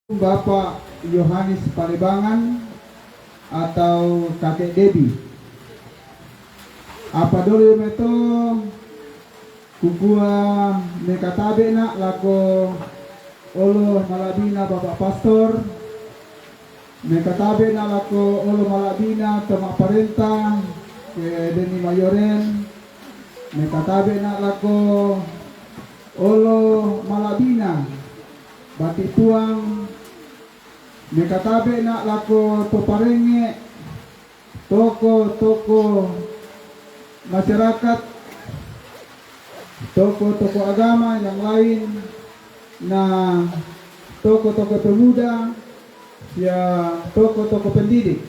Bapak Yohanes Palibangan atau Kakek Debi. Apa dulu meto kukua mekatabe nak lako olo malabina Bapak Pastor, mekatabe nak lako olo malabina temak parenta ke Deni Mayoren, mekatabe nak lako olo malabina Batik Tuang, mekatabe nak lako peparenge toko-toko masyarakat, toko-toko agama yang lain, na toko-toko pemuda, ya toko-toko pendidik.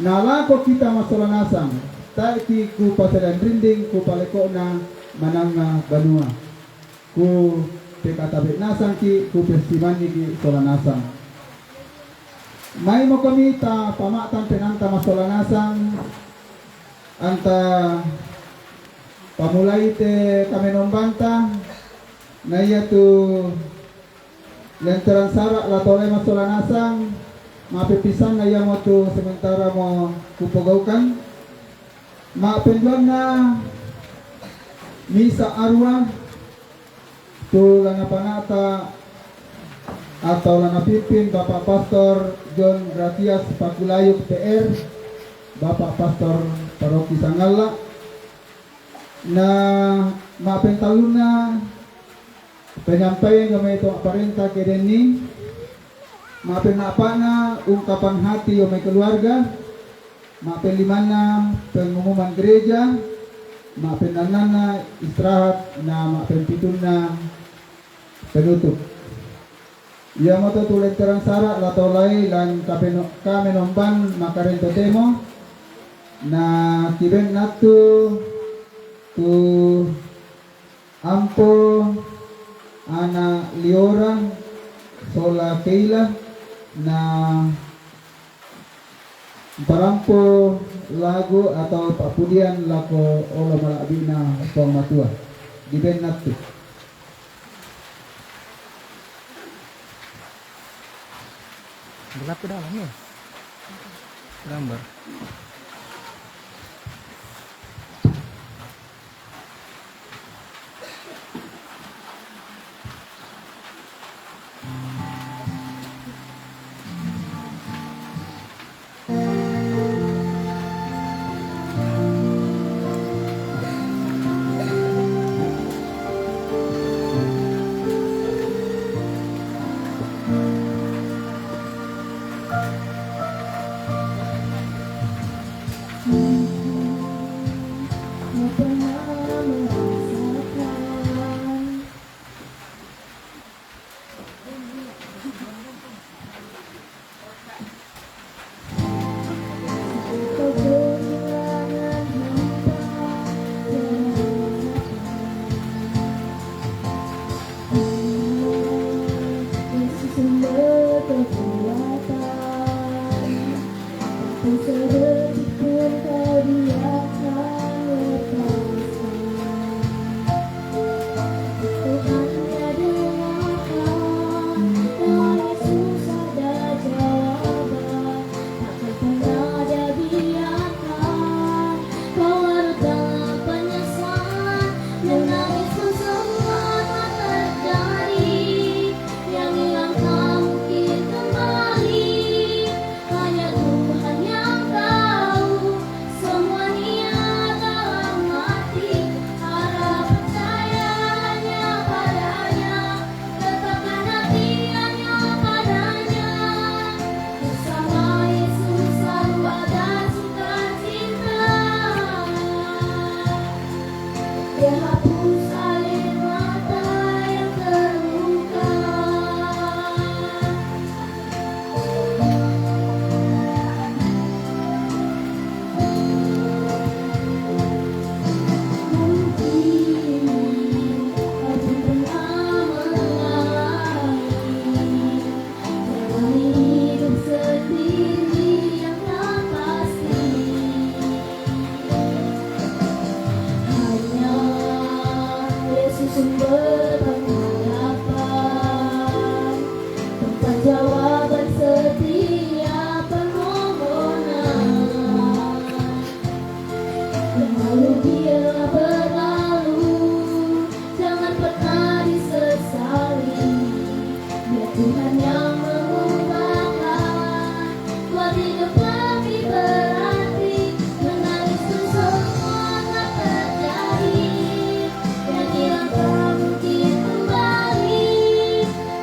Nah lako kita masalah nasang, taiki ku pasadan rinding ku palekona mananga banua, ku pekatabe nasang ki ku pestimani ki sola nasang. May mo kami ta pamatan penanta masola nasang anta pamulai te kami nombanta na iya tu lenteran sarak la tole masola nasang mapepisan na iya mo tu sementara mo kupogaukan mapenduan na misa arwah tu lana panata atau lana pimpin Bapak Pastor John Gratias Pakulayuk PR, Bapak Pastor Paroki Sanggala, na mapentaluna penyampaian kami itu parenta ke Deni, mapenapana ungkapan hati omai keluarga, mapenlimana pengumuman gereja, mapenanana istirahat, na mapenpituna penutup. Ia moto tulen terang sarak latolai lan kami nomban makarento temo na kiben natu tu ampo ana liora sola keila na parampo lagu atau papudian lako ola malabina pong matua kiben natu. Gelap ke dalam ya? Gambar. jawaban setiap permohonan. Yang lalu biarlah berlalu, jangan pernah disesali. Biar Tuhan yang mengubahkan buat hidup lebih berarti. Menangis pun semua tak terjadi, yang hilang tak mungkin kembali.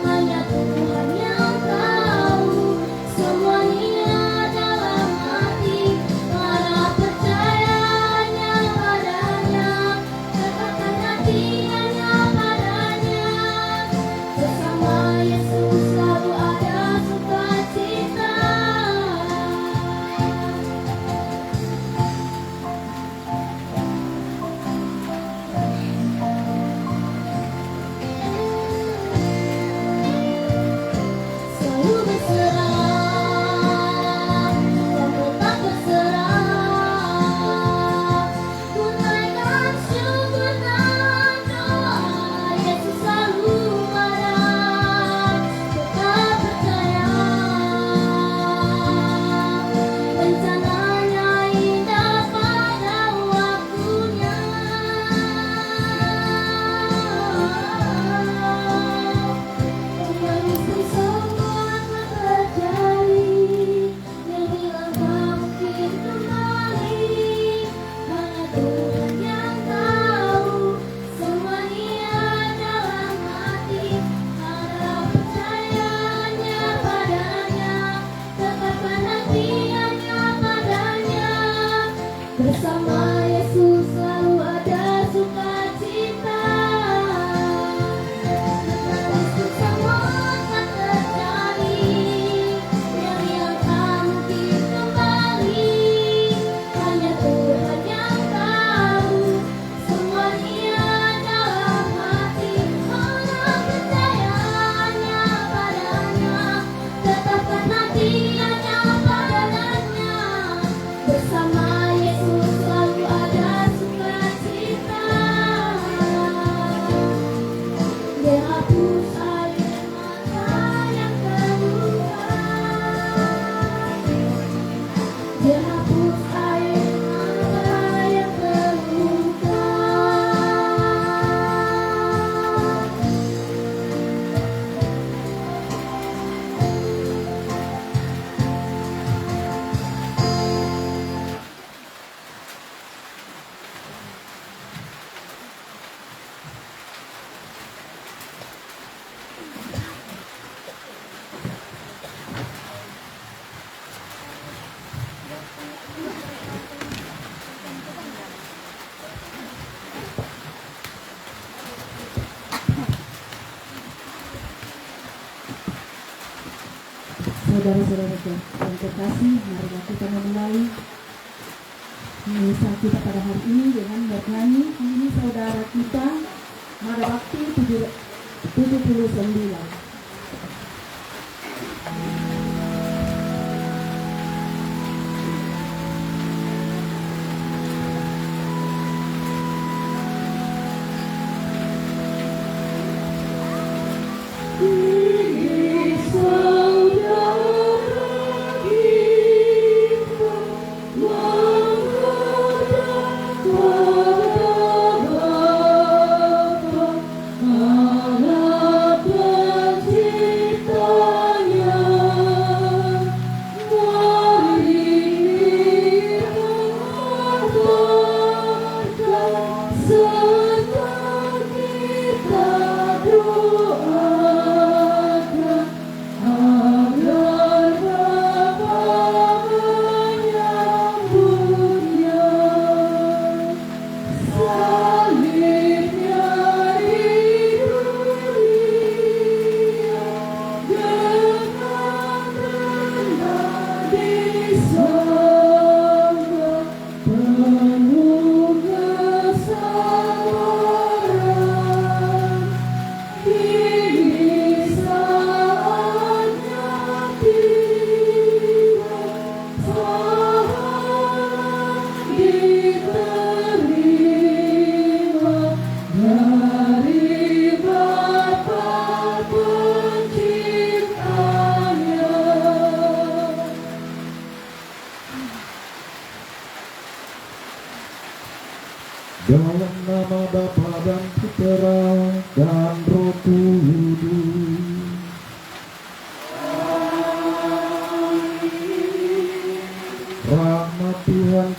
Hanya Tuhan yang tahu semuanya dalam hati. Harap percaya hanya padanya, tetapkan hati hanya padanya. Bersama Yesus selalu ada sukacita. Selalu berserah dan tetap berserah. Tunaikan syukur dan doa, Yesus selalu ada. Tetap percaya, rencananya indah pada waktunya. Menangis pun semua tak terjadi, yang hilang tak mungkin kembali. Hanya Tuhan yang tahu semuanya dalam hati. Harap percaya hanya padanya, tetapkan hati hanya padanya. Bersama Yesus selalu ada sukacita. Menangis pun semua tak terjadi, yang hilang tak mungkin kembali. Hanya Tuhan yang tahu semuanya dalam hati. Harap percaya hanya padanya, tetapkan hati hanya padanya. Bersama Yesus selalu ada sukacita. Dia hapus air mata yang terluka. Dia hapus air mata yang terluka. Saudara-saudara yang terkasih, marilah kita memulai misa kita pada hari ini dengan bernyanyi ini saudara kita Mara Bakti 79. Harap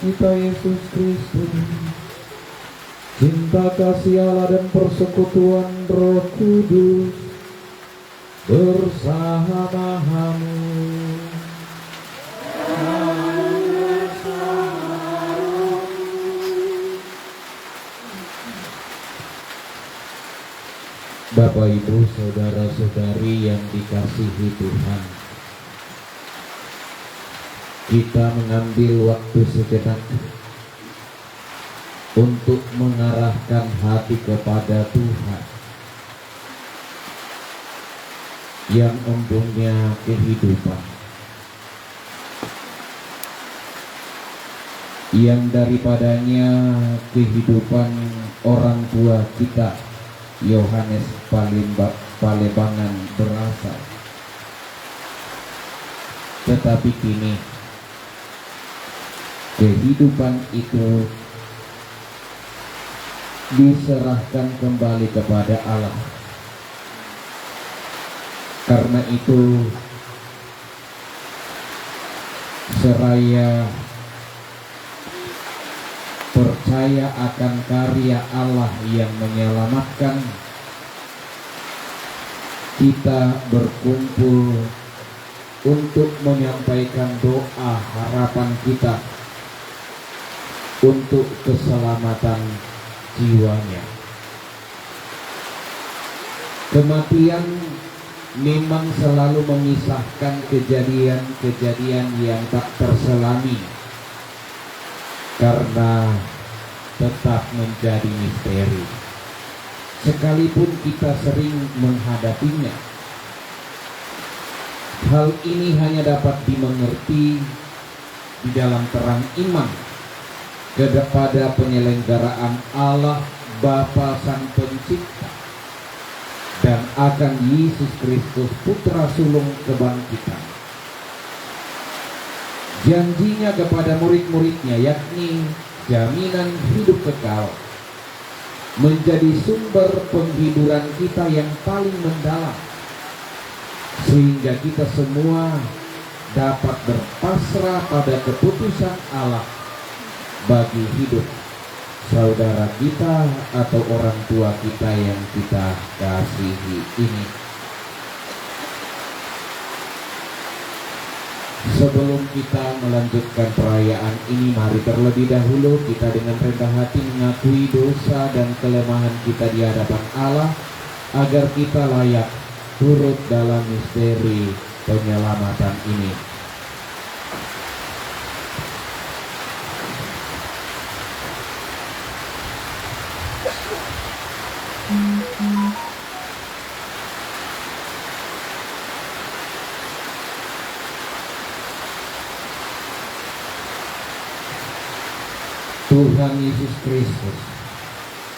kita Yesus Kristus, cinta kasih Allah dan persekutuan Roh Kudus bersamamu. Bapak, Ibu, saudara-saudari yang dikasihi Tuhan, kita mengambil waktu sejenak untuk mengarahkan hati kepada Tuhan yang mempunyai kehidupan, yang daripadanya kehidupan orang tua kita Yohanes Palebangan berasal. Tetapi kini kehidupan itu diserahkan kembali kepada Allah. Karena itu seraya percaya akan karya Allah yang menyelamatkan, kita berkumpul untuk menyampaikan doa harapan kita untuk keselamatan jiwanya. Kematian memang selalu memisahkan kejadian-kejadian yang tak terselami, karena tetap menjadi misteri. Sekalipun kita sering menghadapinya, hal ini hanya dapat dimengerti di dalam terang iman kepada penyelenggaraan Allah Bapa Sang Pencipta dan akan Yesus Kristus Putra Sulung Kebangkitan. Janjinya kepada murid-muridnya, yakni jaminan hidup kekal, menjadi sumber penghiburan kita yang paling mendalam, sehingga kita semua dapat berpasrah pada keputusan Allah bagi hidup saudara kita atau orang tua kita yang kita kasihi ini. Sebelum kita melanjutkan perayaan ini, mari terlebih dahulu kita dengan rendah hati mengakui dosa dan kelemahan kita di hadapan Allah, agar kita layak turut dalam misteri penyelamatan ini. Tuhan Yesus Kristus,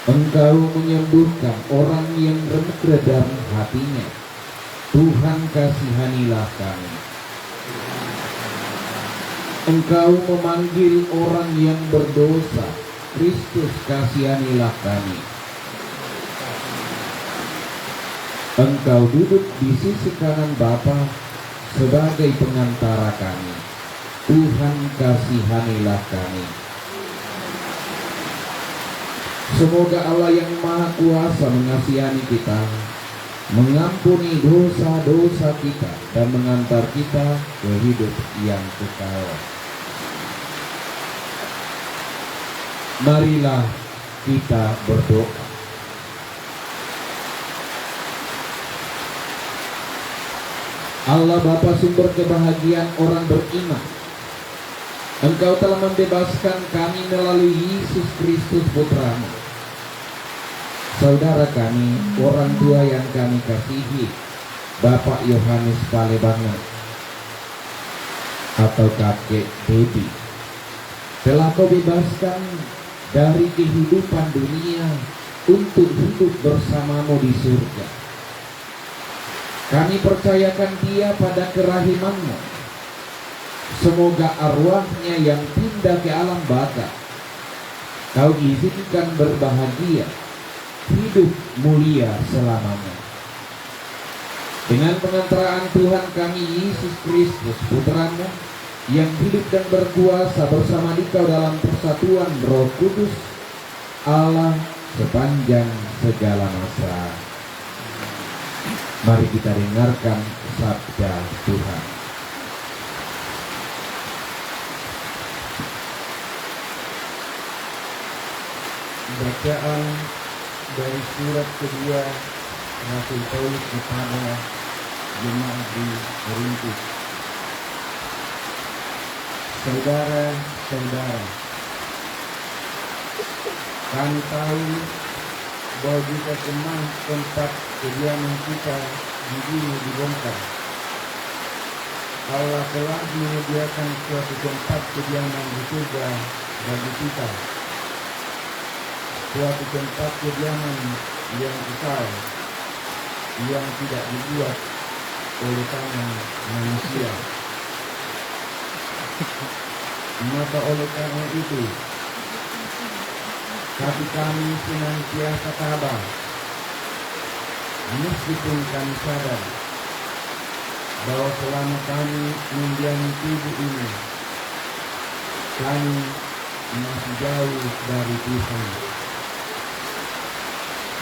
Engkau menyembuhkan orang yang remuk redam hatinya. Tuhan, kasihanilah kami. Engkau memanggil orang yang berdosa. Kristus, kasihanilah kami. Engkau duduk di sisi kanan Bapa sebagai pengantara kami. Tuhan, kasihanilah kami. Semoga Allah yang Maha Kuasa mengasihani kita, mengampuni dosa-dosa kita, dan mengantar kita ke hidup yang kekal. Marilah kita berdoa. Allah Bapa, sumber kebahagiaan orang beriman, Engkau telah membebaskan kami melalui Yesus Kristus Putra-Mu. Saudara kami, orang tua yang kami kasihi, Bapak Yohanes Palebangan atau kakek Debbie, telah Kau bebaskan dari kehidupan dunia untuk hidup bersamamu di surga. Kami percayakan dia pada kerahiman-Mu. Semoga arwahnya yang pindah ke alam baka Kau izinkan berbahagia, hidup mulia selamanya. Dengan pengantaraan Tuhan kami Yesus Kristus Putra-Mu, yang hidup dan berkuasa bersama Dikau dalam persatuan Roh Kudus, Allah sepanjang segala masa. Mari kita dengarkan sabda Tuhan. Bacaan dari surat kedua Rasul Paulus kepada jemaat di Korintus. Saudara-saudara, kami tahu bahwa jika tempat kediaman kita di bumi dibongkar, Allah telah menyediakan suatu tempat kediaman di surga bagi kita, suatu tempat kediaman yang kekal, yang tidak dibuat oleh tangan manusia. Maka oleh karena itu, hati kami senantiasa tabah, meskipun kami sadar bahwa selama kami mendiami tubuh ini, kami masih jauh dari Tuhan.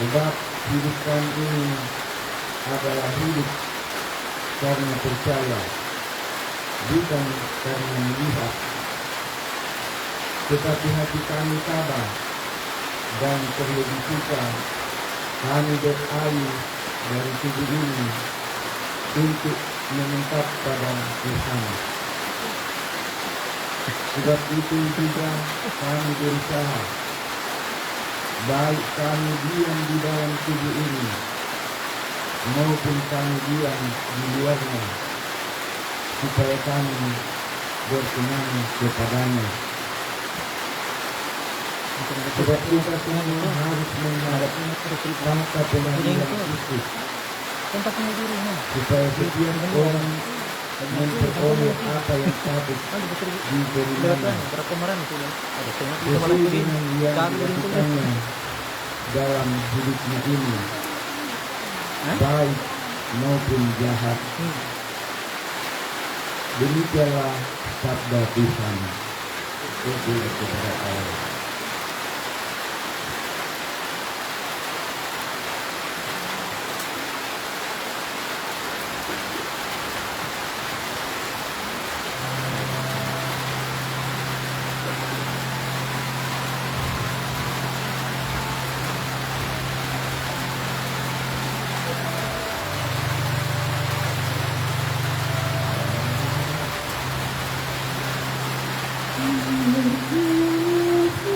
Sebab hidup kami ini adalah hidup karena percaya, bukan karena melihat. Tetapi hati kami tabah, dan terlebih suka kami beralih dari tubuh ini untuk menetap pada bersama. Sebab itu juga kami berusaha, baik kami diam di dalam tubuh ini maupun kami diam di luarnya, supaya kami berkenan kepadanya. Sebab kita semua harus menghadap bangsa pengadilan Kristus, supaya setiap orang memperoleh apa yang patut diberinya sesuai dengan yang dilakukannya dalam hidupnya ini, baik maupun jahat. Demikianlah sabda Tuhan. Puji kepada Allah. Yesus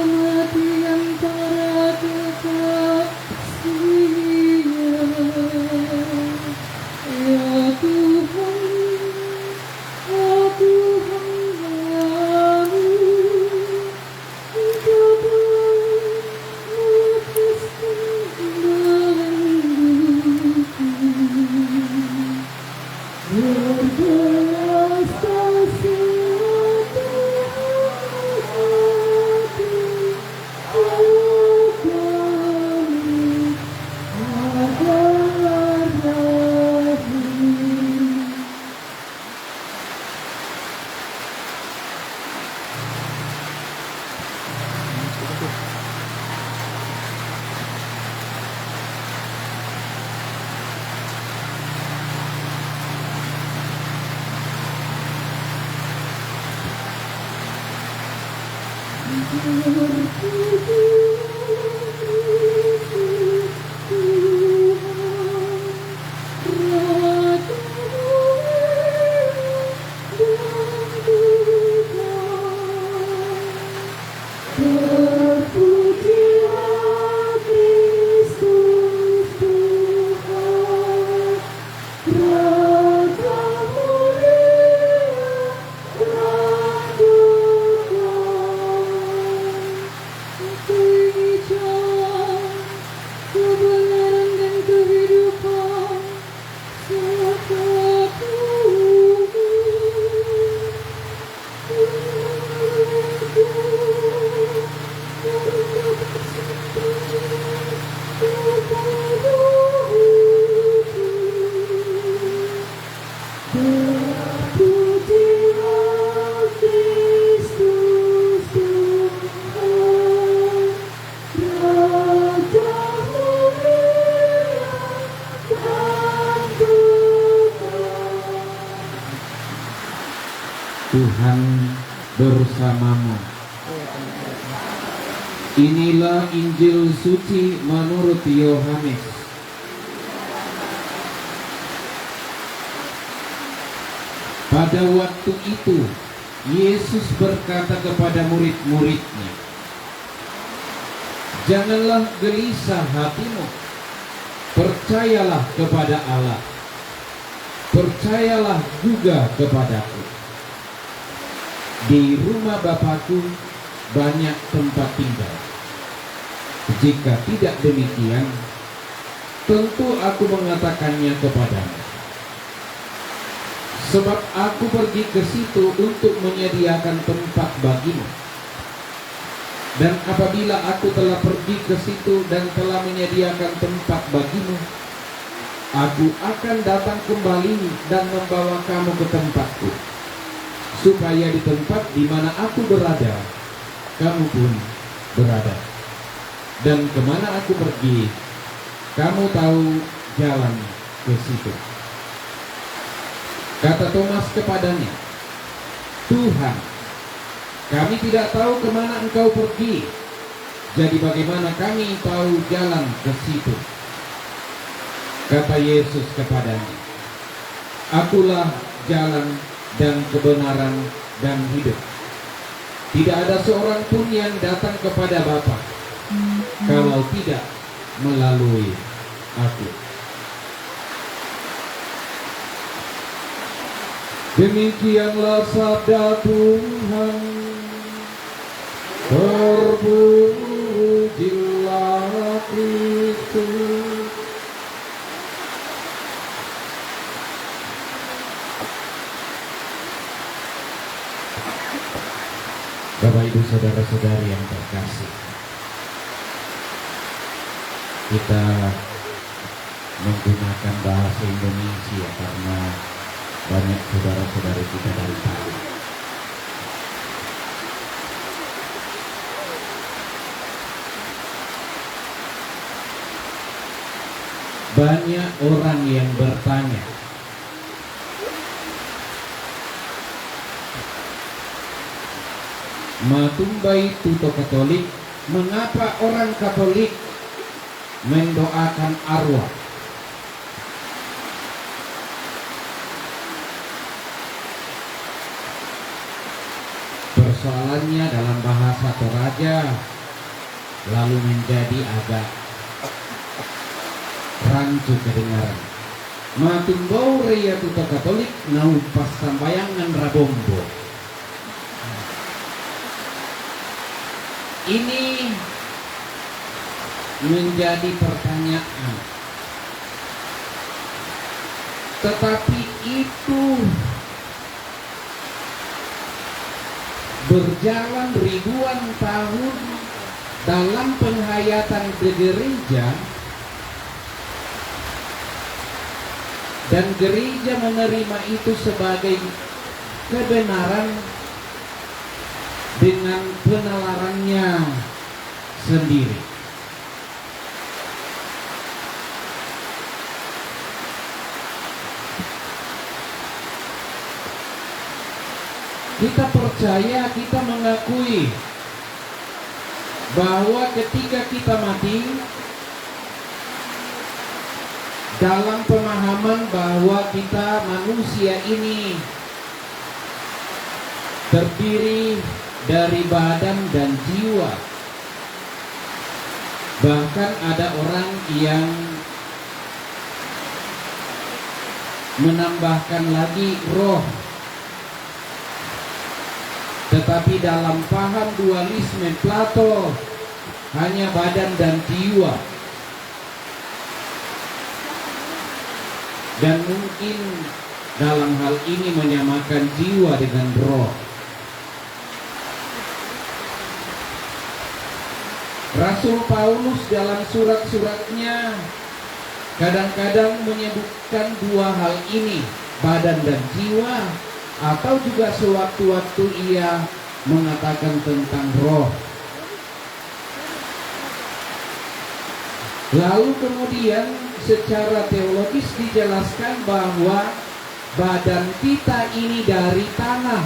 mati antara kekasihnya. Ya Tuhan, aku hambamu, Engkau melukiskan belengguku. Berbelas kasih hati padamu adalah rahim. Terpujilah Kristus Tuhan, Raja mulia dan kekal. Kebenaran dan kehidupan serta terpujilah Kristus Tuhan, Raja mulia dan kekal. Tuhan bersamamu. Inilah Injil suci menurut Yohanes. Pada waktu itu, Yesus berkata kepada murid-muridnya, "Janganlah gelisah hatimu. Percayalah kepada Allah. Percayalah juga kepadaku. Di rumah Bapakku banyak tempat tinggal. Jika tidak demikian, tentu aku mengatakannya kepadamu. Sebab aku pergi ke situ untuk menyediakan tempat bagimu. Dan apabila aku telah pergi ke situ dan telah menyediakan tempat bagimu, aku akan datang kembali dan membawa kamu ke tempatku, supaya di tempat di mana aku berada, kamu pun berada. Dan kemana aku pergi, kamu tahu jalan ke situ." Kata Thomas kepadanya, "Tuhan, kami tidak tahu kemana engkau pergi. Jadi bagaimana kami tahu jalan ke situ?" Kata Yesus kepadanya, "Akulah jalan dan kebenaran dan hidup. Tidak ada seorang pun yang datang kepada Bapa kalau tidak melalui aku." Demikianlah sabda Tuhan. Terpujilah Kristus. Bapak Ibu saudara-saudari yang terkasih, kita menggunakan bahasa Indonesia karena banyak saudara-saudari kita dari Palu. Banyak orang yang bertanya, matumbai tuto Katolik, mengapa orang Katolik mendoakan arwah? Persoalannya dalam bahasa Toraja, lalu menjadi agak rancu kedengaran. Matumbau rea tuta Katolik nau pas sambayangan rabombo. Ini menjadi pertanyaan. Tetapi itu berjalan ribuan tahun dalam penghayatan di gereja, dan gereja menerima itu sebagai kebenaran dengan penalarannya sendiri. Kita percaya, kita mengakui bahwa ketika kita mati, dalam pemahaman bahwa kita manusia ini terdiri dari badan dan jiwa. Bahkan ada orang yang menambahkan lagi roh. Tetapi dalam paham dualisme Plato hanya badan dan jiwa. Dan mungkin dalam hal ini menyamakan jiwa dengan roh. Rasul Paulus dalam surat-suratnya kadang-kadang menyebutkan dua hal ini, badan dan jiwa, atau juga sewaktu-waktu ia mengatakan tentang roh. Lalu kemudian secara teologis dijelaskan bahwa badan kita ini dari tanah,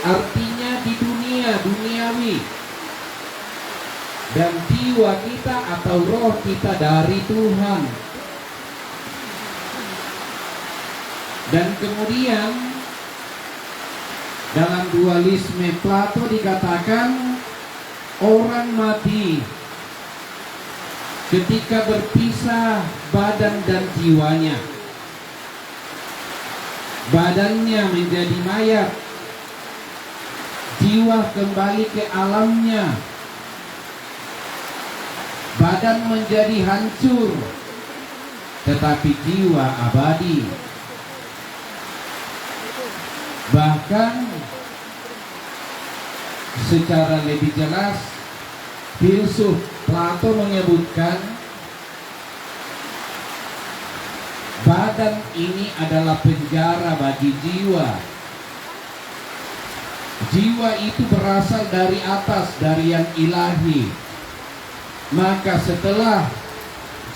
artinya di dunia, duniawi, dan jiwa kita atau roh kita dari Tuhan. Dan kemudian dalam dualisme Plato dikatakan orang mati ketika berpisah badan dan jiwanya. Badannya menjadi mayat, jiwa kembali ke alamnya. Badan menjadi hancur, tetapi jiwa abadi. Bahkan secara lebih jelas, filsuf Plato menyebutkan badan ini adalah penjara bagi jiwa. Jiwa itu berasal dari atas, dari yang ilahi. Maka setelah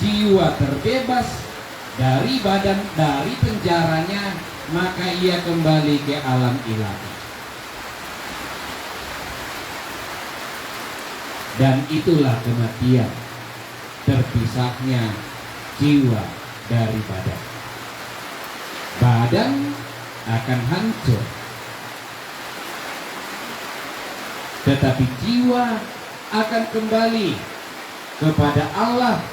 jiwa terbebas dari badan, dari penjaranya, maka ia kembali ke alam ilahi. Dan itulah kematian, terpisahnya jiwa dari badan. Badan akan hancur, tetapi jiwa akan kembali kepada Allah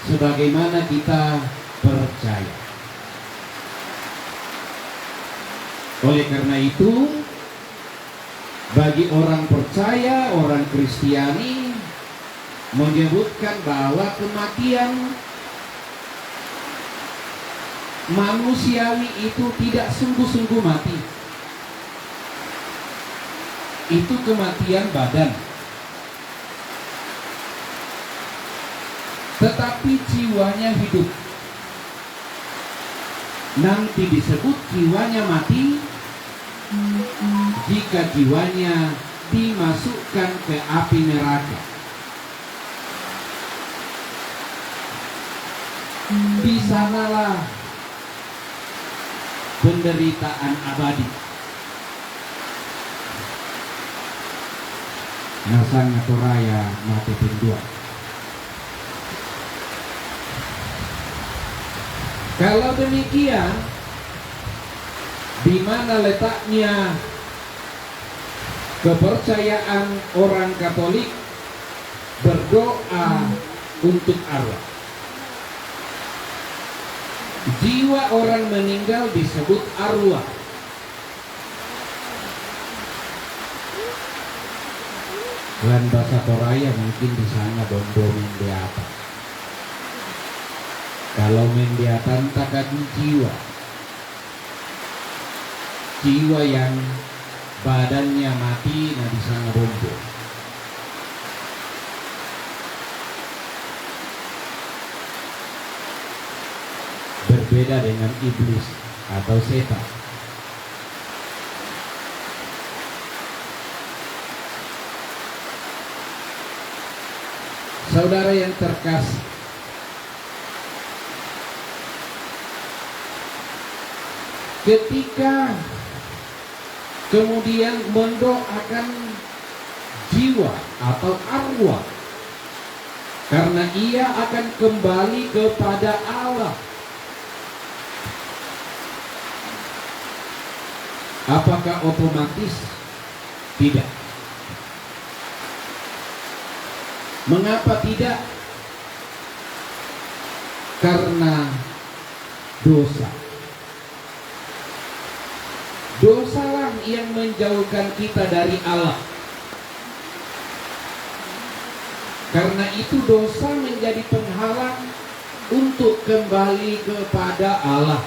sebagaimana kita percaya. Oleh karena itu, bagi orang percaya, orang Kristiani menyebutkan bahwa kematian manusiawi itu tidak sungguh-sungguh mati. Itu kematian badan. Tetapi jiwanya hidup. Nanti disebut jiwanya mati jika jiwanya dimasukkan ke api neraka. Di sanalah penderitaan abadi. Nasang Atoraya mati pendua. Kalau demikian, di mana letaknya Kepercayaan orang Katolik berdoa untuk arwah. Jiwa orang meninggal disebut arwah. Lan bahasa Toraya mungkin di sana bondo mendiatan. Kalau mendiatan takkan jiwa yang badannya mati, nah di sana bondo. Berbeda dengan iblis atau setan. Saudara yang terkasih, ketika kemudian mendoakan jiwa atau arwah, karena ia akan kembali kepada Allah, apakah otomatis? Tidak. Mengapa tidak? Karena dosa. Dosalah yang menjauhkan kita dari Allah. Karena itu dosa menjadi penghalang untuk kembali kepada Allah.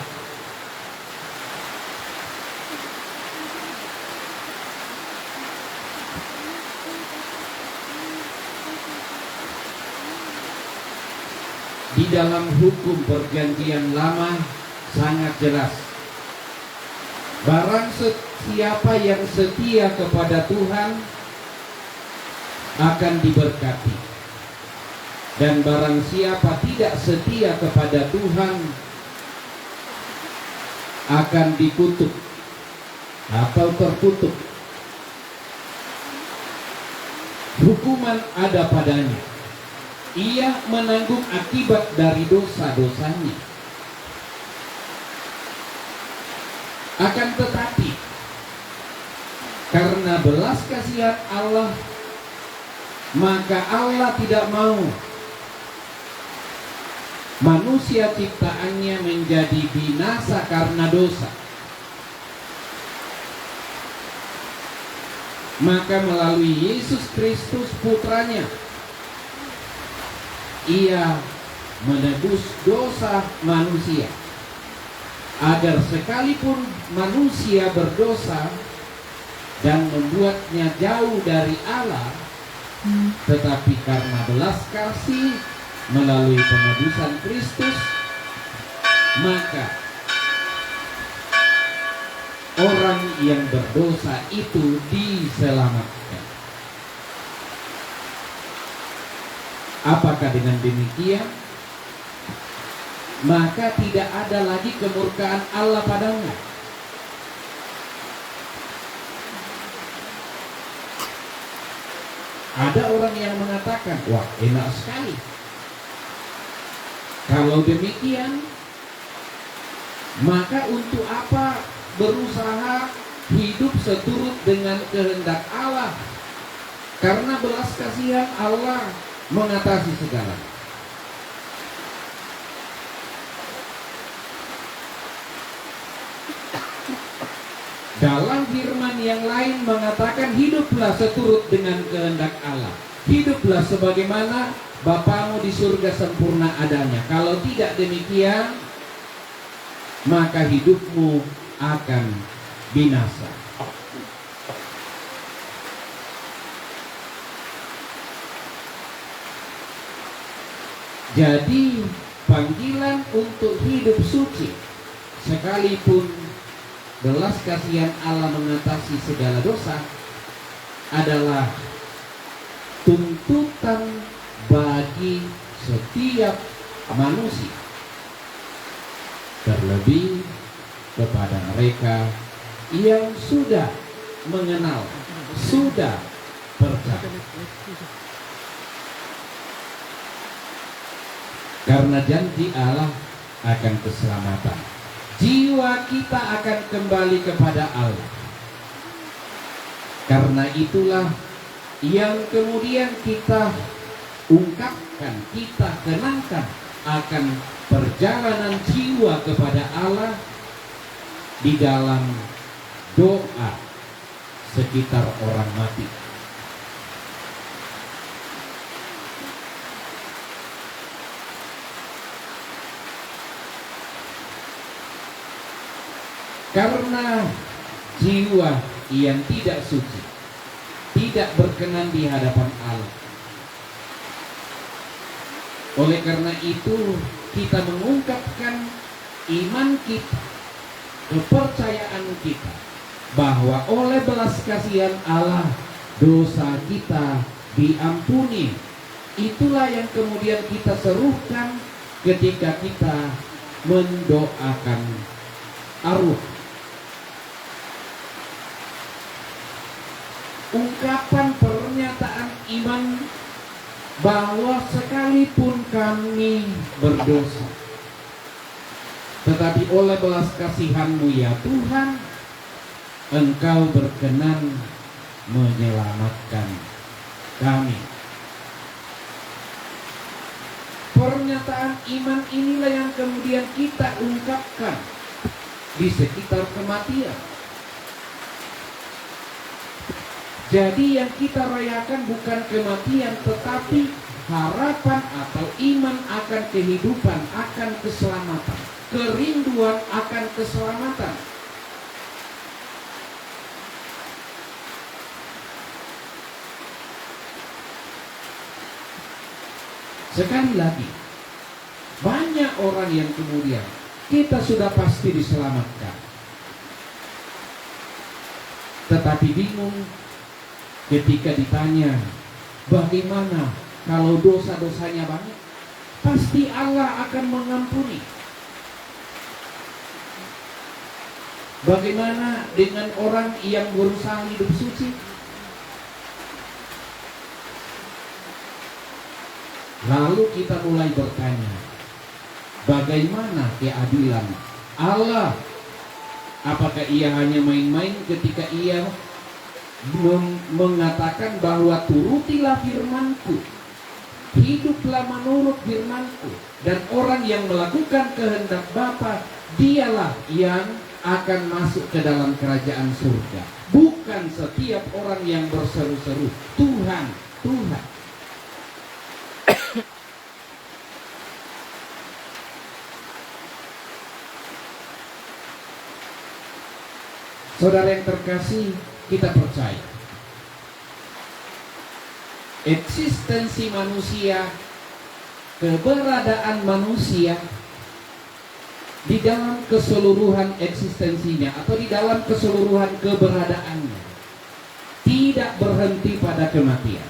Di dalam hukum perjanjian lama sangat jelas. Barang siapa yang setia kepada Tuhan akan diberkati. Dan barang siapa tidak setia kepada Tuhan akan dikutuk atau terkutuk. Hukuman ada padanya. Ia menanggung akibat dari dosa-dosanya. Akan tetapi, karena belas kasihan Allah, maka Allah tidak mau manusia ciptaannya menjadi binasa karena dosa. Maka melalui Yesus Kristus putranya, ia menebus dosa manusia, agar sekalipun manusia berdosa dan membuatnya jauh dari Allah, tetapi karena belas kasih melalui penebusan Kristus, maka orang yang berdosa itu diselamatkan. Apakah dengan demikian maka tidak ada lagi kemurkaan Allah padanya? Ada orang yang mengatakan, wah enak sekali. Kalau demikian, maka untuk apa berusaha hidup seturut dengan kehendak Allah? Karena belas kasihan Allah mengatasi segala. Dalam firman yang lain mengatakan, hiduplah seturut dengan kehendak Allah. Hiduplah sebagaimana Bapamu di surga sempurna adanya. Kalau tidak demikian, maka hidupmu akan binasa. Jadi panggilan untuk hidup suci, sekalipun belas kasihan Allah mengatasi segala dosa, adalah tuntutan bagi setiap manusia, terlebih kepada mereka yang sudah mengenal, sudah percaya. Karena janji Allah akan keselamatan, jiwa kita akan kembali kepada Allah. Karena itulah yang kemudian kita ungkapkan, kita kenangkan akan perjalanan jiwa kepada Allah di dalam doa sekitar orang mati. Karena jiwa yang tidak suci, tidak berkenan di hadapan Allah. Oleh karena itu, kita mengungkapkan iman kita, kepercayaan kita, bahwa oleh belas kasihan Allah, dosa kita diampuni. Itulah yang kemudian kita serukan ketika kita mendoakan arwah. Ungkapan pernyataan iman bahwa sekalipun kami berdosa, tetapi oleh belas kasihan-Mu ya Tuhan, Engkau berkenan menyelamatkan kami. Pernyataan iman inilah yang kemudian kita ungkapkan di sekitar kematian. Jadi yang kita rayakan bukan kematian, tetapi harapan atau iman akan kehidupan, akan keselamatan, kerinduan akan keselamatan. Sekali lagi, banyak orang yang kemudian kita sudah pasti diselamatkan, tetapi bingung ketika ditanya, bagaimana kalau dosa-dosanya banyak? Pasti Allah akan mengampuni. Bagaimana dengan orang yang berusaha hidup suci? Lalu kita mulai bertanya, bagaimana keadilan Allah? Apakah ia hanya main-main ketika ia mengatakan bahwa turutilah firman-Ku, hiduplah menurut firman-Ku, dan orang yang melakukan kehendak Bapa, dialah yang akan masuk ke dalam kerajaan surga. Bukan setiap orang yang berseru-seru, Tuhan, Tuhan. Saudara yang terkasih, kita percaya eksistensi manusia, keberadaan manusia di dalam keseluruhan eksistensinya atau di dalam keseluruhan keberadaannya tidak berhenti pada kematian.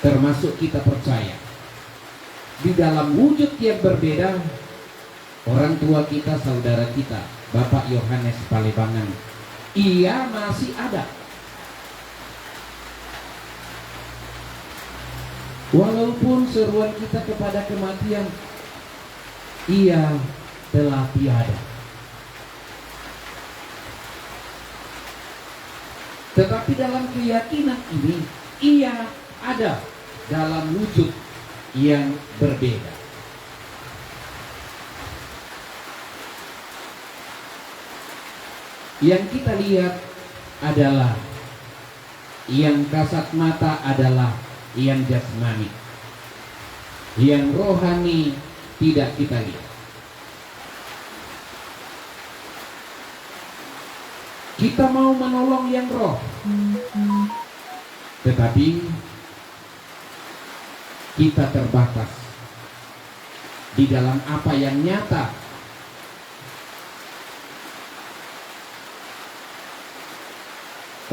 Termasuk kita percaya di dalam wujud yang berbeda, orang tua kita, saudara kita, Bapak Yohanes Palebangan, ia masih ada. Walaupun seruan kita kepada kematian, ia telah tiada. Tetapi dalam keyakinan ini, ia ada dalam wujud yang berbeda. Yang kita lihat adalah yang kasat mata adalah yang jasmani, yang rohani tidak kita lihat. Kita mau menolong yang roh, tetapi kita terbatas di dalam apa yang nyata.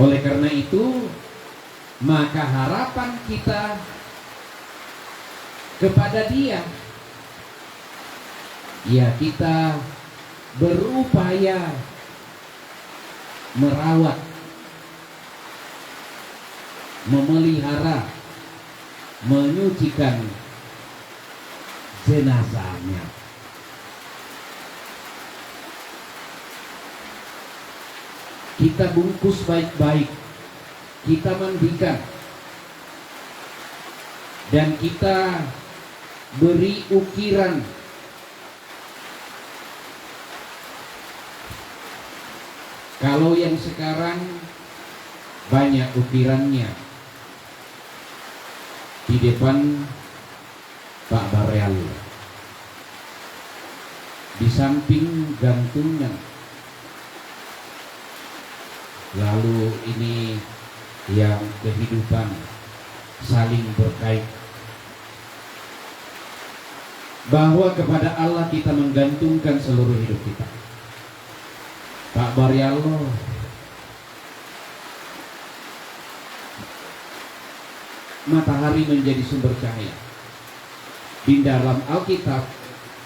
Oleh karena itu, maka harapan kita kepada Dia, ya kita berupaya merawat, memelihara, menyucikan jenazahnya. kita bungkus baik-baik, kita mandikan, dan kita beri ukiran. Kalau yang sekarang banyak ukirannya di depan Pak Bareal, di samping gantungnya. Lalu ini yang kehidupan saling berkait, bahwa kepada Allah kita menggantungkan seluruh hidup kita. Pak Baryalo matahari menjadi sumber cahaya. Di dalam Alkitab,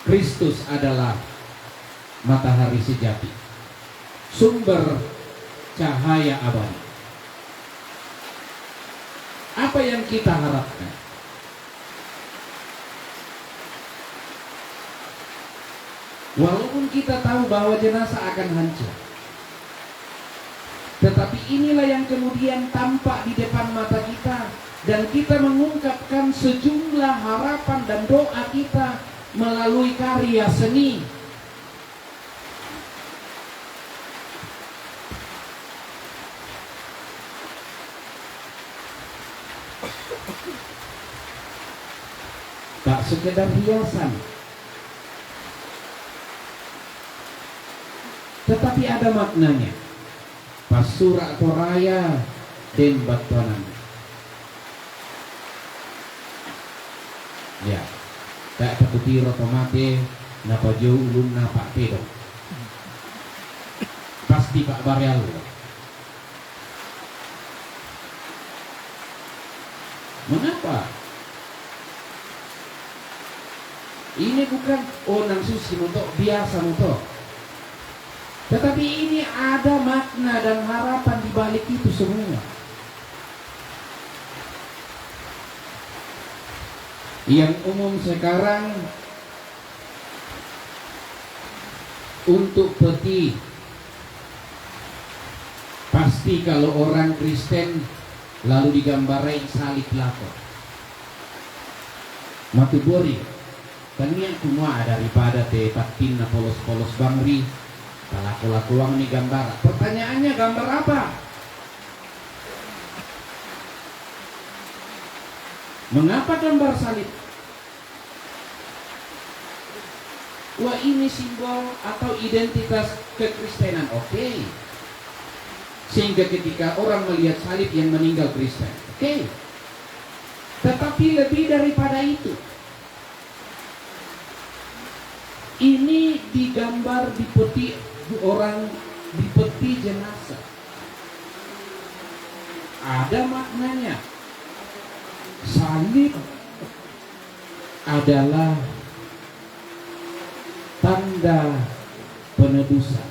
Kristus adalah matahari sejati, sumber cahaya abadi. Apa yang kita harapkan? Walaupun kita tahu bahwa jenazah akan hancur, tetapi inilah yang kemudian tampak di depan mata kita, dan kita mengungkapkan sejumlah harapan dan doa kita melalui karya seni. Tak sekedar hiasan, tetapi ada maknanya. Pasura Toraya den batuanan. Ya, tak terputih otomatis napa jauh ulun napa pedo. Pasti Pak Baryal. Mengapa? Ini bukan nang susi untuk biasa untuk. Tetapi ini ada makna dan harapan di balik itu semua. Yang umum sekarang untuk peti, pasti kalau orang Kristen lalu digambarai salib lapor. Matubori, kanian semua daripada tepatin na polos-polos bangri. Laku-lakuang nih gambar. Pertanyaannya, gambar apa? Mengapa gambar salib? Wah, ini simbol atau identitas kekristenan. Oke. Sehingga ketika orang melihat salib yang meninggal Kristen. Oke. Tetapi lebih daripada itu, ini digambar di peti orang, di peti jenazah. Ada maknanya. Salib adalah tanda penebusan.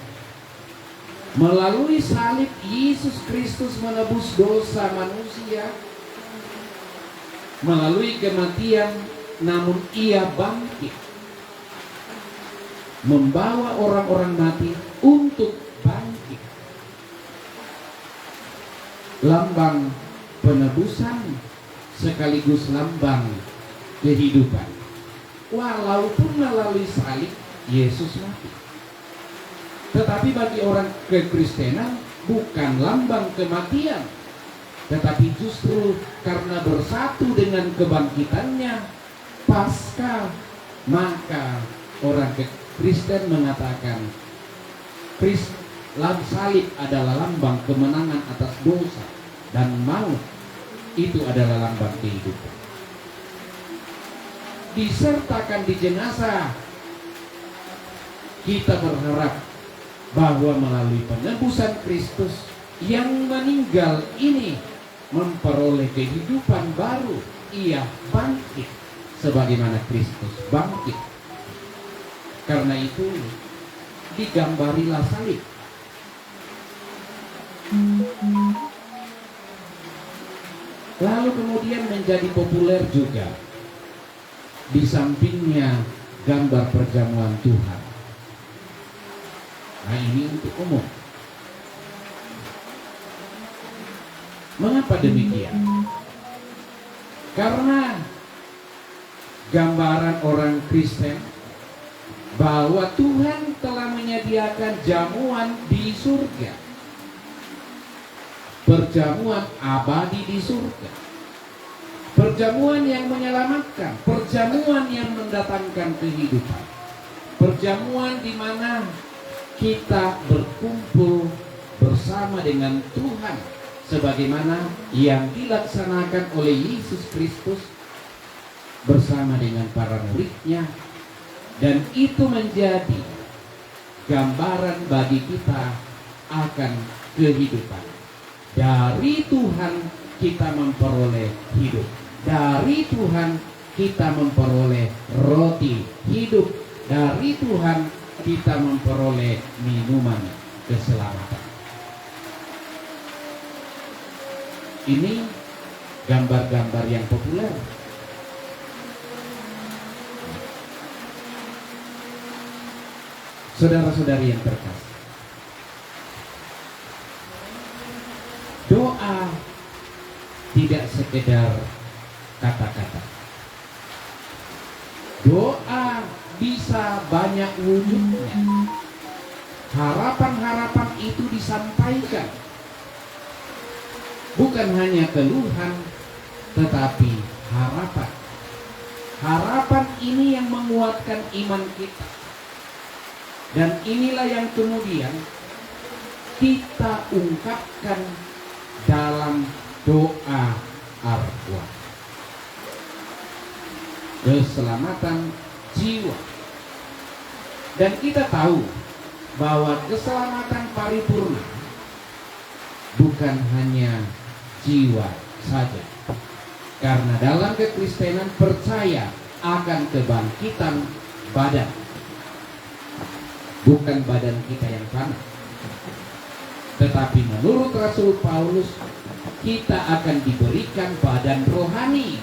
Melalui salib Yesus Kristus menebus dosa manusia. Melalui kematian, namun ia bangkit, membawa orang-orang mati untuk bangkit. Lambang penebusan sekaligus lambang kehidupan. Walaupun melalui salib Yesus mati, tetapi bagi orang kekristenan bukan lambang kematian, tetapi justru karena bersatu dengan kebangkitannya pasca, maka orang Kristen mengatakan salib adalah lambang kemenangan atas dosa dan maut. Itu adalah lambang kehidupan. Disertakan di jenazah, kita berharap bahwa melalui penebusan Kristus yang meninggal ini memperoleh kehidupan baru. Ia bangkit sebagaimana Kristus bangkit. Karena itu digambarilah salib. Lalu kemudian menjadi populer juga di sampingnya gambar perjamuan Tuhan. Nah, ini untuk umum. Mengapa demikian? Karena gambaran orang Kristen bahwa Tuhan telah menyediakan jamuan di surga, perjamuan abadi di surga, perjamuan yang menyelamatkan, perjamuan yang mendatangkan kehidupan, perjamuan di mana kita berkumpul bersama dengan Tuhan sebagaimana yang dilaksanakan oleh Yesus Kristus bersama dengan para murid-Nya, dan itu menjadi gambaran bagi kita akan kehidupan. Dari Tuhan kita memperoleh hidup, dari Tuhan kita memperoleh roti hidup, dari Tuhan kita memperoleh minuman keselamatan. Ini gambar-gambar yang populer. Saudara-saudari yang terkasih, doa tidak sekedar kata-kata. Doa bisa banyak wujudnya. Harapan-harapan itu disampaikan. Bukan hanya keluhan, tetapi harapan. Harapan ini yang menguatkan iman kita. Dan inilah yang kemudian kita ungkapkan dalam doa arwah. Keselamatan jiwa. Dan kita tahu bahwa keselamatan paripurna bukan hanya jiwa saja. Karena dalam kekristenan percaya akan kebangkitan badan. Bukan badan kita yang fana. Tetapi menurut Rasul Paulus, kita akan diberikan badan rohani,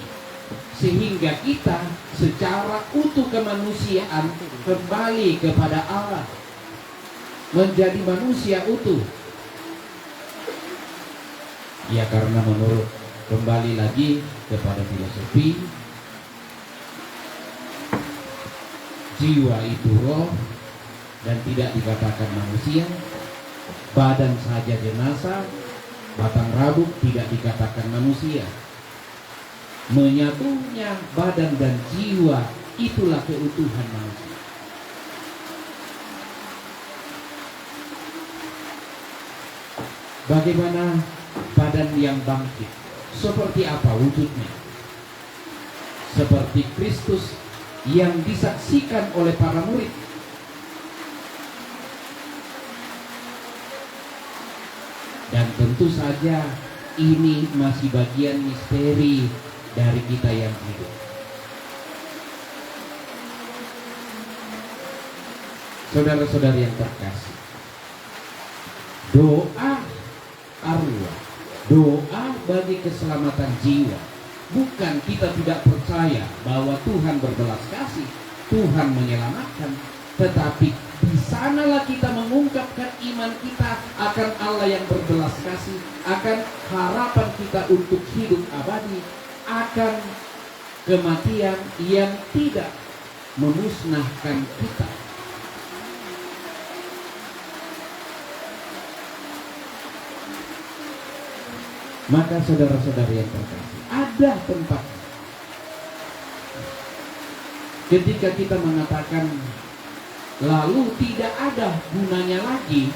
sehingga kita secara utuh kemanusiaan kembali kepada Allah, menjadi manusia utuh. Ya, karena menurut, kembali lagi kepada filosofi, jiwa itu roh dan tidak dikatakan manusia, badan saja jenazah, batang rabuk tidak dikatakan manusia. Menyatunya badan dan jiwa, itulah keutuhan manusia. Bagaimana badan yang bangkit? Seperti apa wujudnya? Seperti Kristus yang disaksikan oleh para murid. Dan tentu saja ini masih bagian misteri dari kita yang hidup. Saudara-saudari yang terkasih, doa arwah, doa bagi keselamatan jiwa, bukan kita tidak percaya bahwa Tuhan berbelas kasih, Tuhan menyelamatkan, tetapi di sanalah kita mengungkapkan iman kita akan Allah yang berbelas kasih, akan harapan kita untuk hidup abadi, akan kematian yang tidak memusnahkan kita. Maka saudara-saudari yang terkasih, ada tempat ketika kita mengatakan lalu tidak ada gunanya lagi,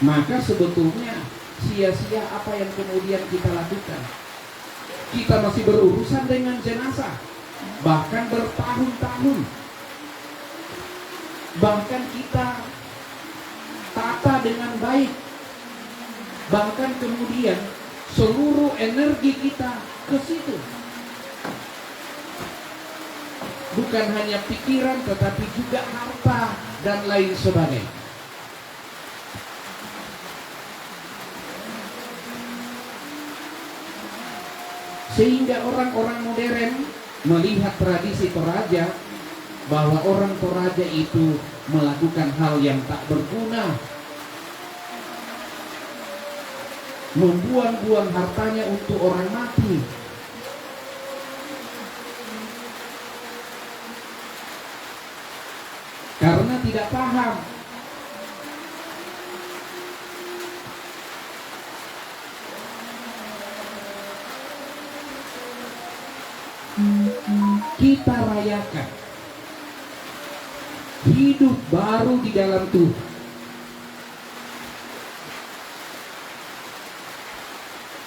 maka sebetulnya sia-sia apa yang kemudian kita lakukan. Kita masih berurusan dengan jenazah, bahkan bertahun-tahun, bahkan kita tata dengan baik, bahkan kemudian seluruh energi kita ke situ. Bukan hanya pikiran, tetapi juga harta dan lain sebagainya. Sehingga orang-orang modern melihat tradisi Toraja bahwa orang Toraja itu melakukan hal yang tak berguna. membuang-buang hartanya untuk orang mati. Karena tidak paham. Kita rayakan hidup baru di dalam Tuhan.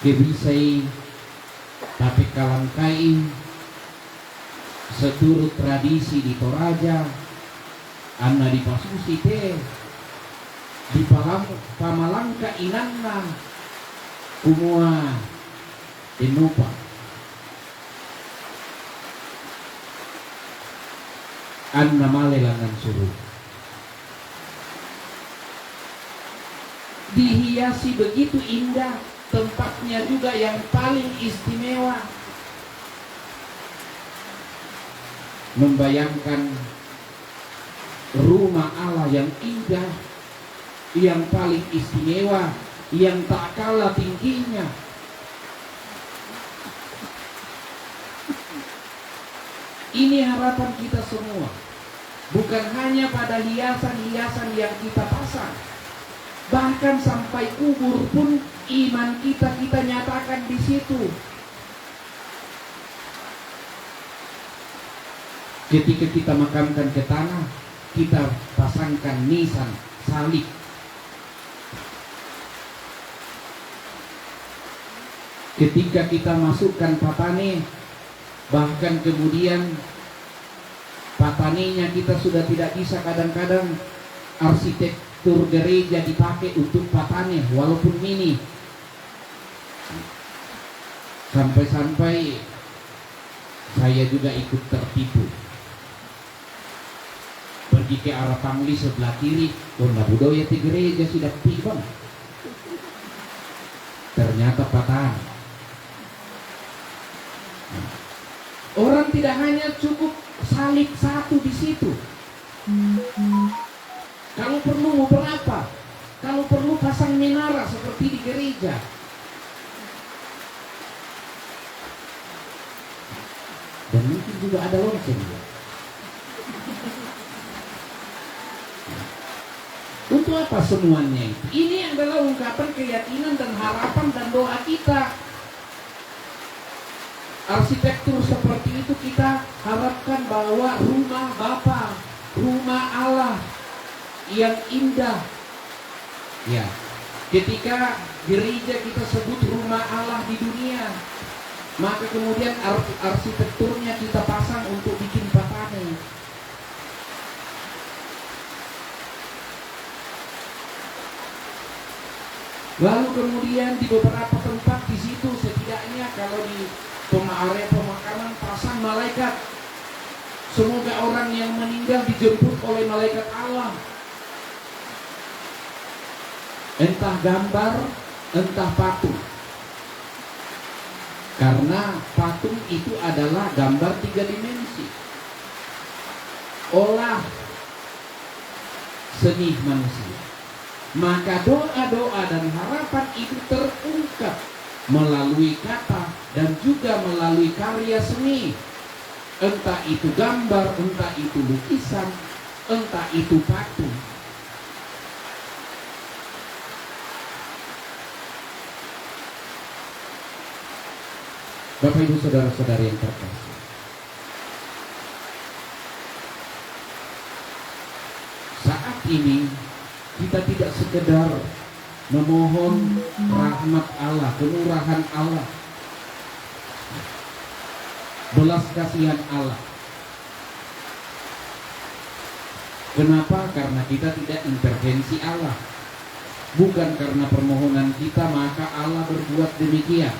Kebisai tapi kalangkai seturut tradisi di Toraja, anna di Pasusi teh di Pamalangka inanna kumua inupa. Anna malelangan suruh dihiasi begitu indah, tempatnya juga yang paling istimewa, membayangkan rumah Allah yang indah, yang paling istimewa, yang tak kalah tingginya. Ini harapan kita semua, bukan hanya pada hiasan-hiasan yang kita pasang, bahkan sampai kubur pun iman kita nyatakan di situ. Ketika kita makamkan ke tanah, kita pasangkan nisan salib. Ketika kita masukkan patane, bahkan kemudian patanenya kita sudah tidak bisa, kadang-kadang arsitektur gereja dipakai untuk patane walaupun mini. Sampai-sampai saya juga ikut tertipu. Pergi ke arah Pangli sebelah kiri, Tona budaya di gereja sudah tiba. Ternyata patah. Orang tidak hanya cukup salib satu di situ. Kalau perlu mau berapa? Kalau perlu pasang menara seperti di gereja. Dan mungkin juga ada lonceng. Untuk apa semuanya itu? Ini adalah ungkapan keyakinan dan harapan dan doa kita. Arsitektur seperti itu kita harapkan bahwa rumah Bapa, rumah Allah yang indah. Ya, ketika gereja kita sebut rumah Allah di dunia, maka kemudian arsitekturnya kita pasang untuk bikin patane. Lalu kemudian di beberapa tempat di situ, setidaknya kalau di area pemakaman pasang malaikat. Semoga orang yang meninggal dijemput oleh malaikat Allah. Entah gambar, entah patung. Karena patung itu adalah gambar 3 dimensi. Olah seni manusia. Maka doa-doa dan harapan itu terungkap melalui kata dan juga melalui karya seni. Entah itu gambar, entah itu lukisan, entah itu patung. Bapak Ibu saudara-saudari yang terkasih, saat ini kita tidak sekedar memohon rahmat Allah, kemurahan Allah, belas kasihan Allah. Kenapa? Karena kita tidak intervensi Allah. Bukan karena permohonan kita maka Allah berbuat demikian.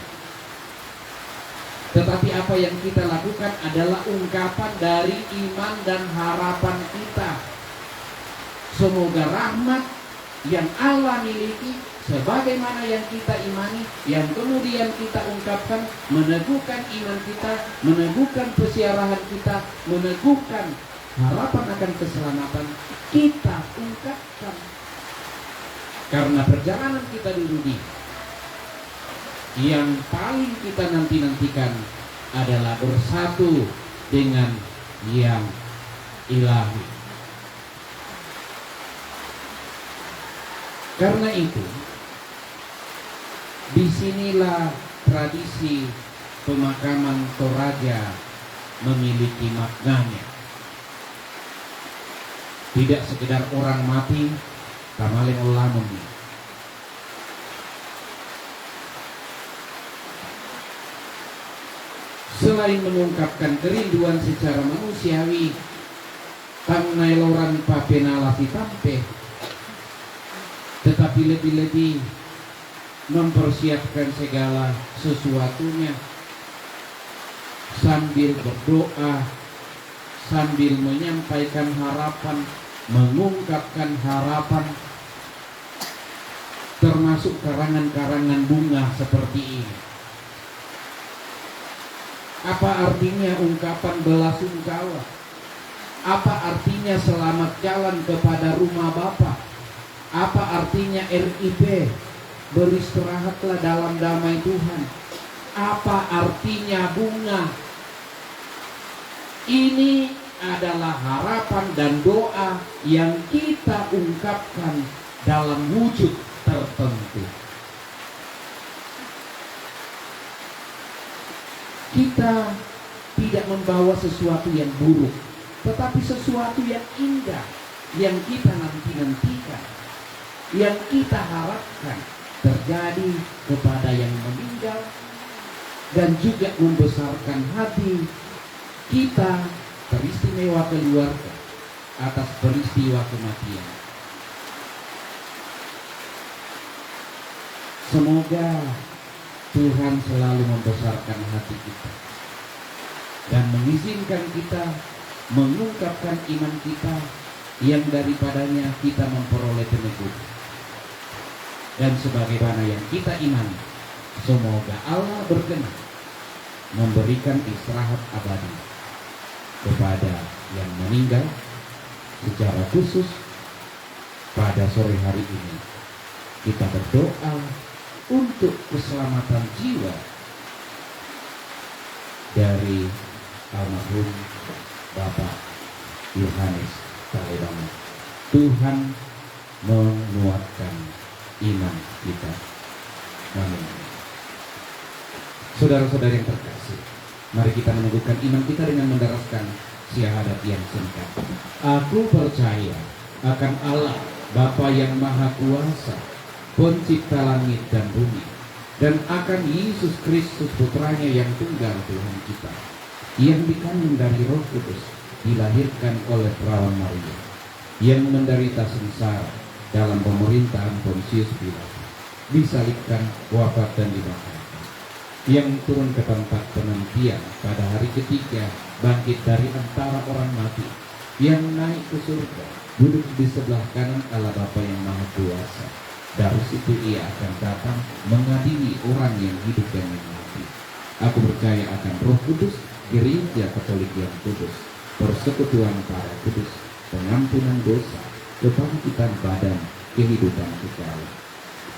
Tetapi apa yang kita lakukan adalah ungkapan dari iman dan harapan kita. Semoga rahmat yang Allah miliki sebagaimana yang kita imani, yang kemudian kita ungkapkan, meneguhkan iman kita, meneguhkan persiarahan kita, meneguhkan harapan akan keselamatan, kita ungkapkan. Karena perjalanan kita dulu di yang paling kita nantikan adalah bersatu dengan yang ilahi. Karena itu, disinilah tradisi pemakaman Toraja memiliki maknanya. Tidak sekedar orang mati, tamaleng lamun. Selain mengungkapkan kerinduan secara manusiawi, tangnai loran papenala si tampe, tetapi lebih-lebih mempersiapkan segala sesuatunya sambil berdoa, sambil menyampaikan harapan, mengungkapkan harapan, termasuk karangan-karangan bunga seperti ini. Apa artinya ungkapan belasungkawa? Apa artinya selamat jalan kepada rumah Bapa? Apa artinya RIP? Beristirahatlah dalam damai Tuhan. Apa artinya bunga? Ini adalah harapan dan doa yang kita ungkapkan dalam wujud tertentu. Kita tidak membawa sesuatu yang buruk, tetapi sesuatu yang indah, yang kita nantikan, yang kita harapkan terjadi kepada yang meninggal, dan juga membesarkan hati kita teristimewa keluarga atas peristiwa kematian. Semoga Tuhan selalu membesarkan hati kita dan mengizinkan kita mengungkapkan iman kita yang daripadanya kita memperoleh peneguhan. Dan sebagaimana yang kita imani, semoga Allah berkenan memberikan istirahat abadi kepada yang meninggal secara khusus pada sore hari ini. Kita berdoa untuk keselamatan jiwa dari almarhum Bapak Yohanes Talebangan. Tuhan menguatkan iman kita. Amin. Saudara-saudara yang terkasih, mari kita meneguhkan iman kita dengan mendaraskan syahadat yang singkat. Aku percaya akan Allah, Bapa yang Maha Kuasa, Pencipta langit dan bumi, dan akan Yesus Kristus Putranya yang tunggal Tuhan kita, yang dikandung dari Roh Kudus, dilahirkan oleh perawan Maria, yang menderita sengsara dalam pemerintahan Pontius Pilatus, disalibkan, wafat dan dimakamkan, yang turun ke tempat penantian pada hari ketiga, bangkit dari antara orang mati, yang naik ke surga, duduk di sebelah kanan Allah Bapa yang Maha Kuasa. Dari situ ia akan datang mengadili orang yang hidup dan yang mati. Aku percaya akan Roh Kudus, Gereja Katolik yang kudus, persekutuan para kudus, pengampunan dosa, kebangkitan badan, kehidupan kekal.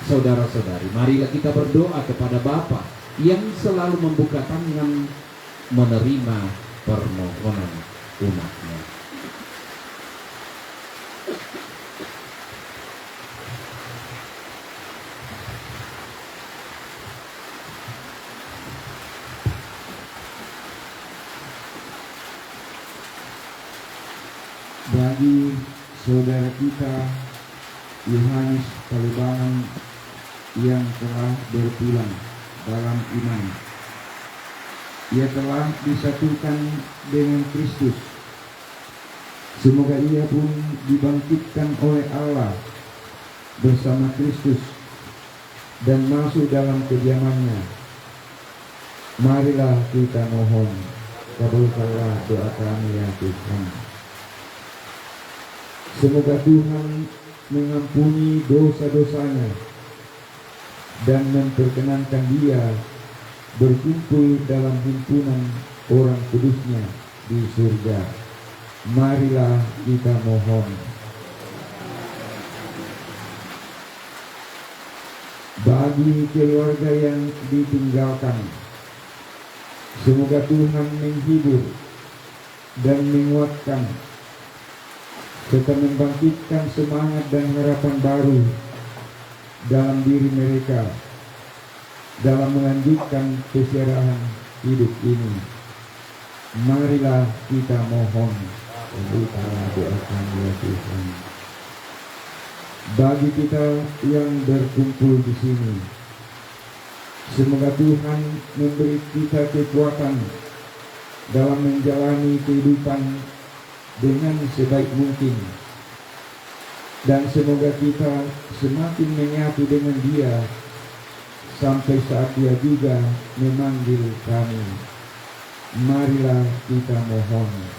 Saudara-saudari, marilah kita berdoa kepada Bapa yang selalu membuka tangan menerima permohonan umatnya. Bagi saudara kita Yohanes Talebangan yang telah berpulang dalam iman, ia telah disatukan dengan Kristus. Semoga ia pun dibangkitkan oleh Allah bersama Kristus dan masuk dalam kediamannya. Marilah kita mohon, kabulkanlah doa kami ya Tuhan. Semoga Tuhan mengampuni dosa-dosanya dan memperkenankan dia berkumpul dalam himpunan orang kudusnya di surga. Marilah kita mohon. Bagi bagi keluarga yang ditinggalkan. Semoga Tuhan menghibur dan menguatkan serta membangkitkan semangat dan harapan baru dalam diri mereka dalam melanjutkan kesejarahan hidup ini. Marilah kita mohon untuk doa kami ya Tuhan. Bagi kita yang berkumpul di sini, semoga Tuhan memberi kita kekuatan dalam menjalani kehidupan dengan sebaik mungkin, dan semoga kita semakin menyatu dengan Dia sampai saat Dia juga memanggil kami. Marilah kita mohon.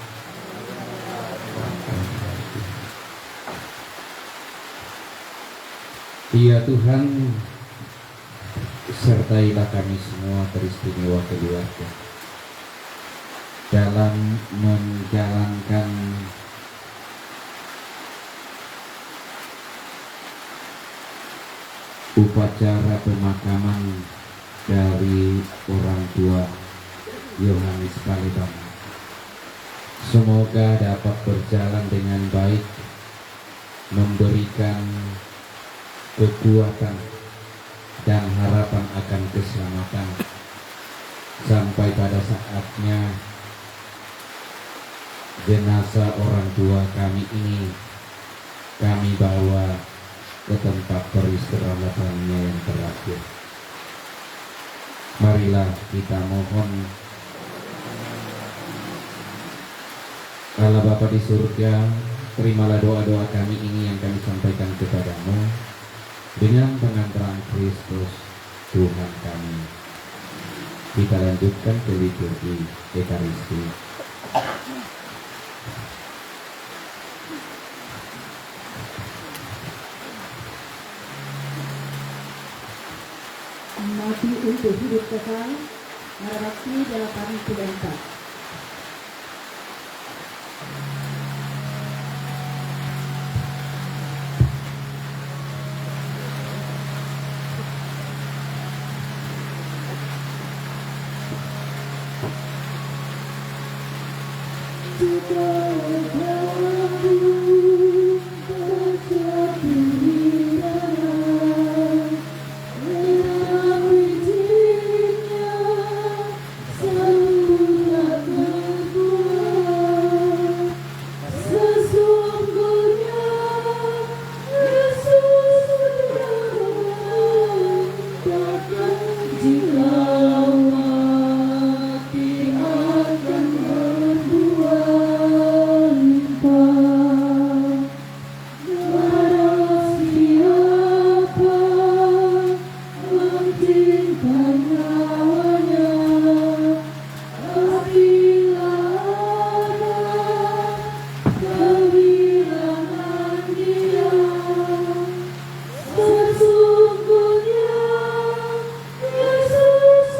Ya Tuhan, sertailah kami semua teristimewa keluarga dalam menjalankan upacara pemakaman dari orang tua Yohanes Palembang. Semoga dapat berjalan dengan baik, memberikan kekuatan dan harapan akan keselamatan sampai pada saatnya jenazah orang tua kami ini kami bawa ke tempat peristirahatannya yang terakhir. Marilah kita mohon Allah Bapa di surga, terimalah doa-doa kami ini yang kami sampaikan kepadamu dengan pengantaran Kristus Tuhan kami. Kita lanjutkan ke liturgi Ekaristi. Mati untuk hidup kekal, Narabakti 834. Sesungguhnya Yesus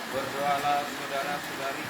Berdoalah saudara-saudari.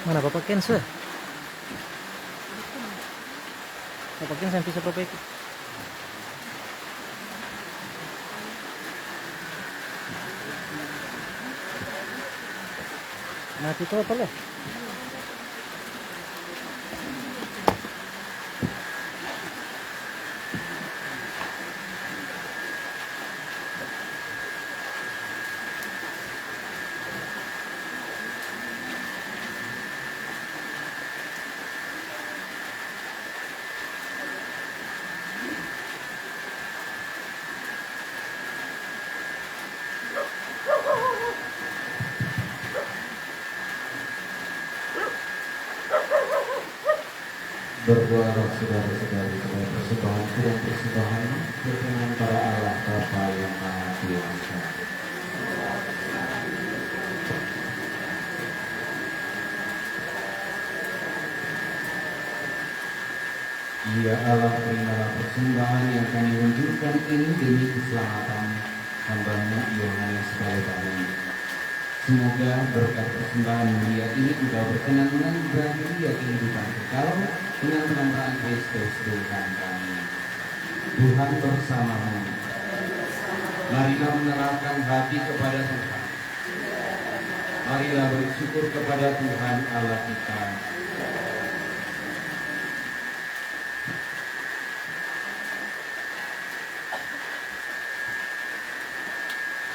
Mana Bapak Kense? Bapak Kense yang bisa perbaiki. Mati total ya? Berdoalah saudara-saudari supaya persembahan dan persembahan berkenan pada Allah Bapa yang Maha Kuasa. Ya Allah, terimalah persembahan yang kami unjukkan ini demi keselamatan hamba-Mu Yohanes Balaban. Semoga berkat persembahan mulia ini Engkau berkenan menganugerahkan dia kehidupan kekal dengan penampakan Kristus Tuhan kami. Tuhan bersamamu. Marilah menerangkan hati kepada Tuhan. Marilah bersyukur kepada Tuhan Allah kita.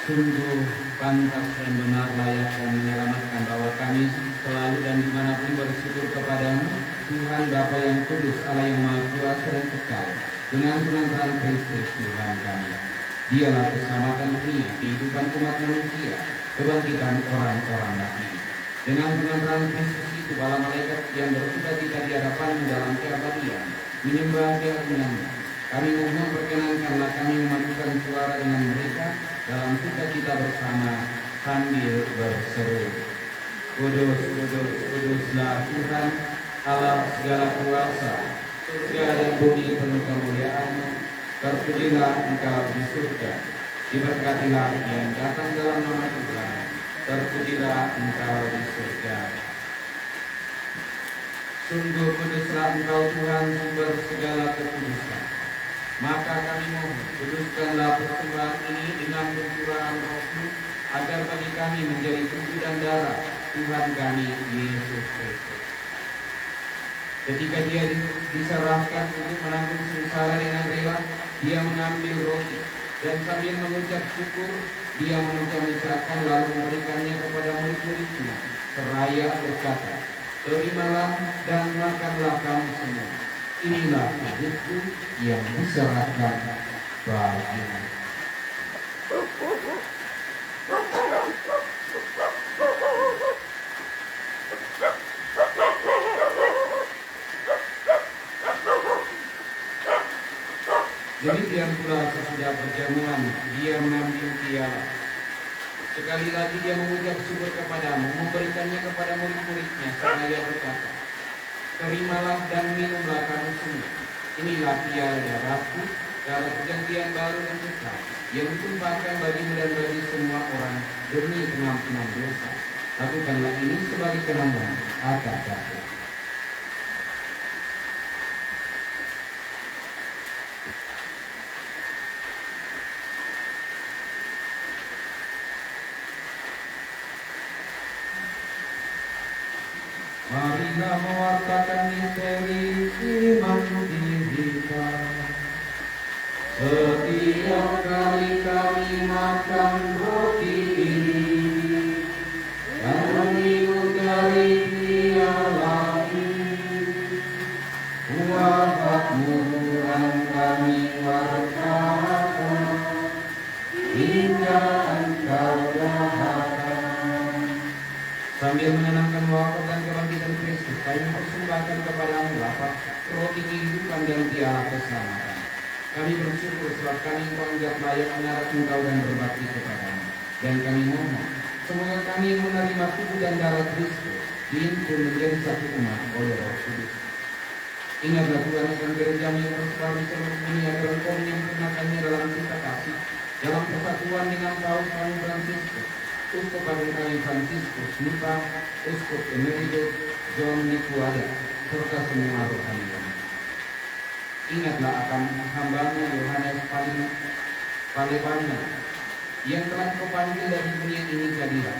Sungguh pantas dan benar layak dan menyelamatkan bahwa kami selalu dan dimanapun bersyukur kepadamu, Tuhan Bapa yang kudus, Allah yang Maha Kuasa dan kekal, dengan penantaran Kristus Tuhan kami. Dialah keselamatan dunia, kehidupan umat manusia, kebangkitan orang-orang mati. Dengan penantaran Kristus itu, para malaikat yang bersuka-cita di hadapanmu dalam keabadian, menyembah keagunganmu. Kami mohon perkenankanlah kami memadukan suara dengan mereka dalam sukacita bersama sambil berseru. Kudus, kudus, kuduslah Tuhan Allah segala kuasa, surga dan bumi penuh kemuliaan-Mu. Terpujilah Engkau di surga, diberkatilah yang datang dalam nama Tuhan. Terpujilah Engkau di surga. Sungguh kuduslah Engkau Tuhan, sumber segala kekudusan. Maka kami mohon, kuduskanlah persembahan ini dengan pencurahan Roh-Mu, agar bagi kami menjadi tubuh dan darah Tuhan kami Yesus Kristus. Ketika dia diserahkan untuk menanggung sengsara dengan rela, dia mengambil roti dan sambil mengucap syukur, dia mengucap-ucapkan lalu memberikannya kepada murid-muridnya, seraya berkata, "Terimalah dan makanlah kamu semua. Inilah tubuhku yang diserahkan bagimu." Demikian pula sesudah perjamuan, dia mengambil piala. Sekali lagi dia mengucap syukur kepadamu, memberikannya kepada murid-muridnya, seraya berkata, "Terimalah dan minumlah kamu semua. Inilah piala darahku, darah perjanjian baru dan kekal, yang ditumpahkan bagimu dan bagi semua orang demi pengampunan dosa. Lakukanlah ini sebagai kenangan atas aku." Marilah mewartakan misteri iman kita. Setiap kali kami makan roti ini dan meminum dari piala ini, persembahkan kepadamu Bapa roti kehidupan dan piala keselamatan. Kami bersyukur sebab kami Engkau anggap layak mengarah Engkau dan berbakti kepadamu. Dan kami mohon, semoga kami yang menerima tubuh dan darah Kristus dihimpun menjadi satu umat oleh Roh Kudus. Ingatlah Tuhan akan gerejamu yang tersebar di seluruh dunia dan Engkau menyempurnakannya dalam cinta kasih, dalam persatuan dengan Paus kami Fransiskus, Uskup Agung kami Fransiskus, Nupa, Uskup Emeritus, John Nikuada, serta semua rohani kami. Ingatlah akan hambamu Yohanes Palepana yang telah Kau panggil dari dunia ini jadilah.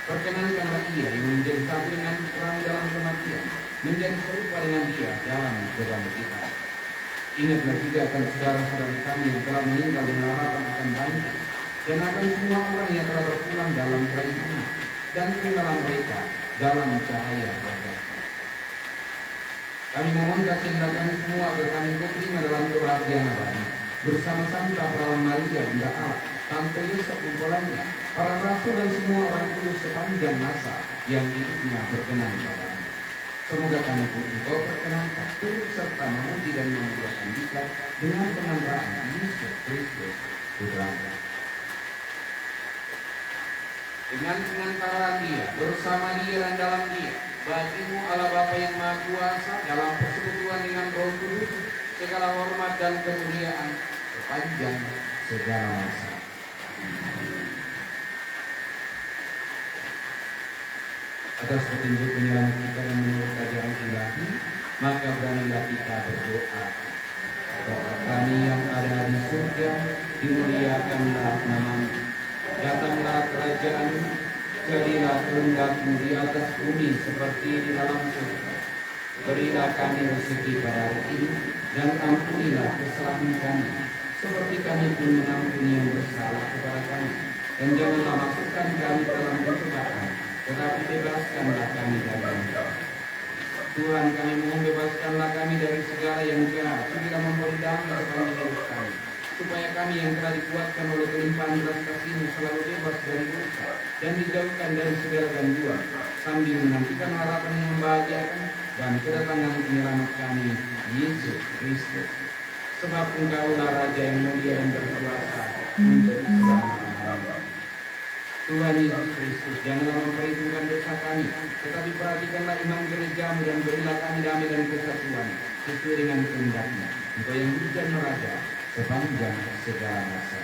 Perkenankanlah ia yang menjadi satu dengan terang dalam kematian, menjadi serupa dengan dia dalam kebangkitan. Ingatlah juga akan saudara-saudara kami yang telah meninggal dengan harapan akan bangkit, dan akan semua orang yang telah berpulang dalam kerajaan dan tinggalan mereka dalam cahaya wajah. Kami mohon kasih kami semua agar kami terima dalam kebahagiaan abadi bersama Santa Perawan Maria Bunda Allah, Tante Yusuf kumpulannya, para rasul dan semua orang kudus sepanjang masa yang hidupnya berkenan padamu. Semoga kami pun Engkau perkenankan turut serta memuji dan memuliakan kita dengan penambahan Yesus Kristus Putra. Dengan pengantaran Dia, bersama Dia dan dalam Dia, bagimu Allah Bapa yang Maha Kuasa dalam persekutuan dengan Roh Kudus, segala hormat dan kemuliaan sepanjang segala masa. Atas petunjuk penyelamat kita dan menurut ajaran ilahi, maka beranilah kita berdoa. Bapa kami yang ada di surga, dimuliakanlah namamu. Datanglah kerajaan-Mu, jadilah kehendak-Mu di atas bumi seperti di dalam surga. Berilah kami rezeki pada hari ini, dan ampunilah kesalahan kami, seperti kami pun mengampuni yang bersalah kepada kami. Dan janganlah masukkan kami dalam pencobaan, tetapi bebaskanlah kami dari yang jahat. Tuhan, kami mohon bebaskanlah kami dari segala yang jahat, supaya memberi damai sepanjang hidup kami, supaya kami yang telah dikuatkan oleh kelimpahan belas kasih-Mu selalu bebas dari dosa dan dijauhkan dari segala gangguan, sambil menantikan harapan yang membahagiakan dan kedatangan penyelamat kami, Yesus Kristus. Sebab Engkaulah Raja yang mulia dan berkuasa untuk selama-lamanya. Tuhan Yesus Kristus, janganlah memperhitungkan dosa kami, tetapi perhatikanlah iman gereja-Mu dan berilah kami damai dan kesatuan sesuai dengan kehendak-Mu. Engkau yang hidup dan Raja sepanjang segala masa.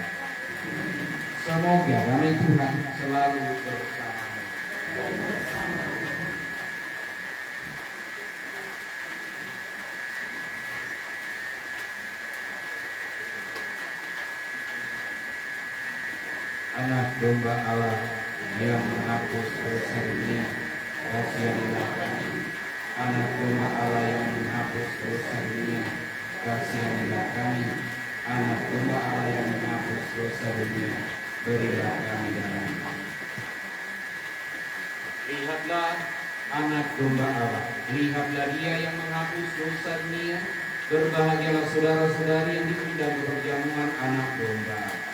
Semoga damai Tuhan selalu bersama. Anak domba Allah yang menghapus dosa dunia, kasihanilah kami. Anak domba Allah yang menghapus dosa dunia, kasihanilah kami. Anak domba Allah yang menghapus dosa dunia, berilah kami damai. Lihatlah anak domba Allah, lihatlah Dia yang menghapus dosa dunia. Berbahagialah saudara-saudari yang diundang ke perjamuan anak domba Allah.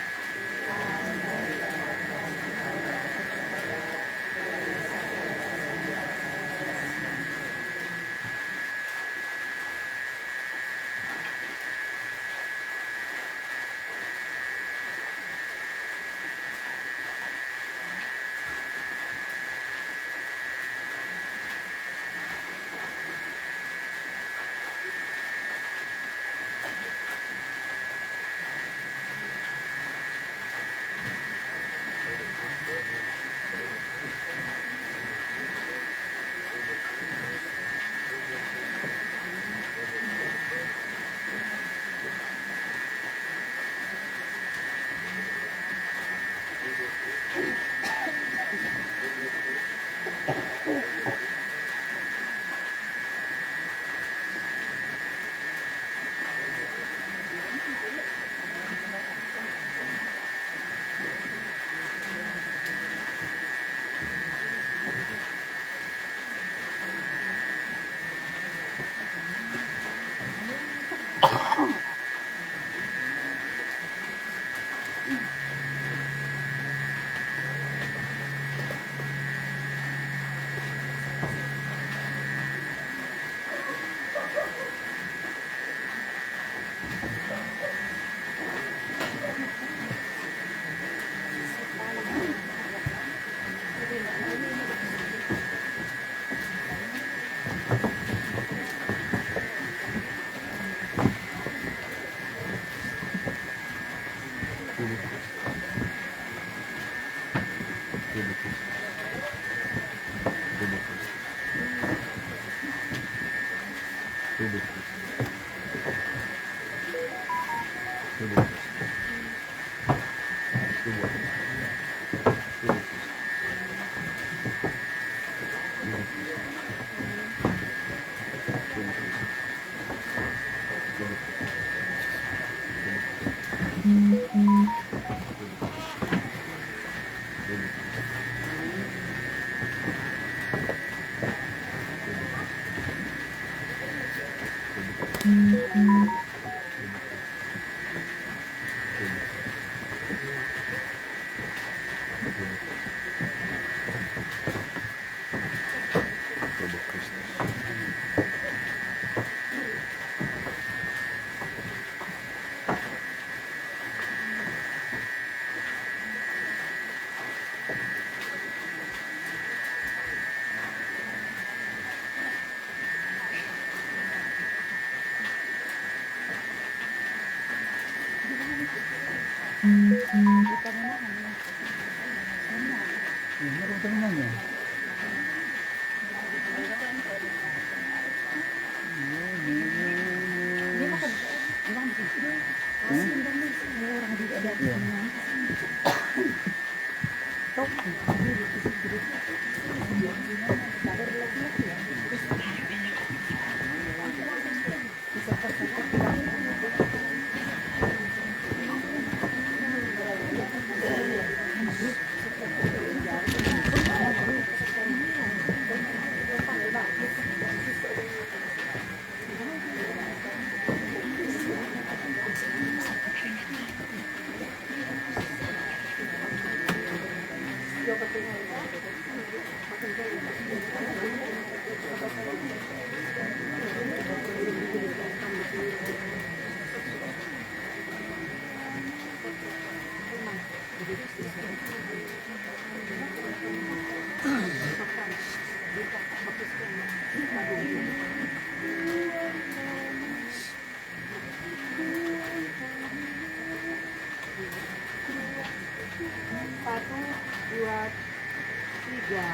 Meron temenannya. Satu, dua, tiga.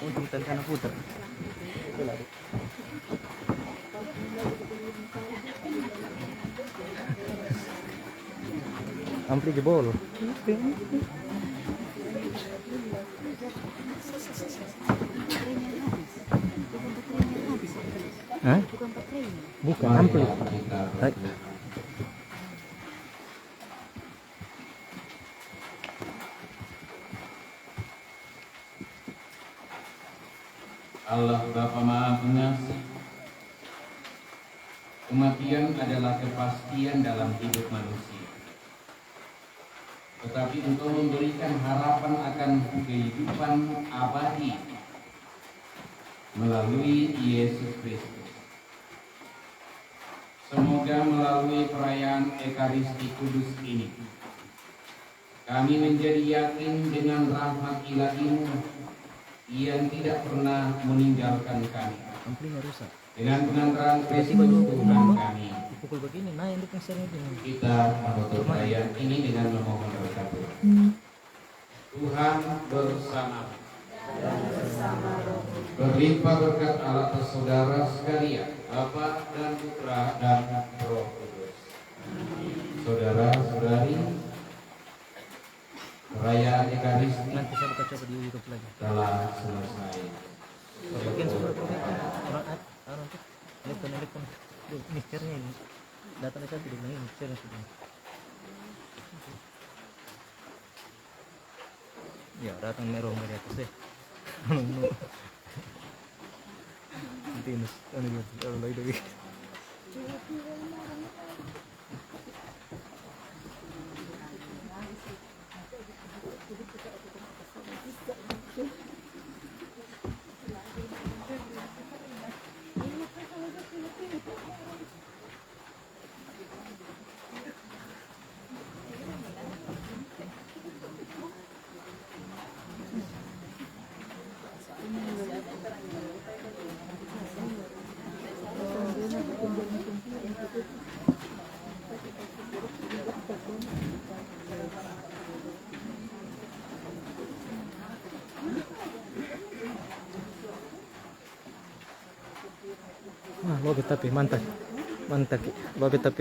Untung tanah putar. Ampli jebol. Hah? Bukan ampli. Hai. Allah Bapa Maha Pengasih, kematian adalah kepastian dalam hidup manusia. Tetapi Engkau memberikan harapan akan kehidupan abadi melalui Yesus Kristus. Semoga melalui perayaan Ekaristi Kudus ini, kami menjadi yakin dengan rahmat ilahi-Mu yang tidak pernah meninggalkan kami. Amplinya rusak. Dengan pengantaran Kristus Tuhan kami, Pukul begini, nah yang dipengser ini. kita menutup perayaan ini dengan memohon berkat Tuhan. Tuhan bersama. Berlimpah berkat Allah atas saudara sekalian, Bapa dan Putra dan Roh Kudus. Saudara-saudari, perayaan Ekaristi Nanti saya buka coba di YouTube lagi. telah selesai. Bagian sudah perbaikan. Orang nanti elektron. Mixernya ini. Datanya saya tidak main mixernya sudah. Ya datang merong dari atas deh. Nanti ini lagi. Lobe tapi mantap, lobe tapi.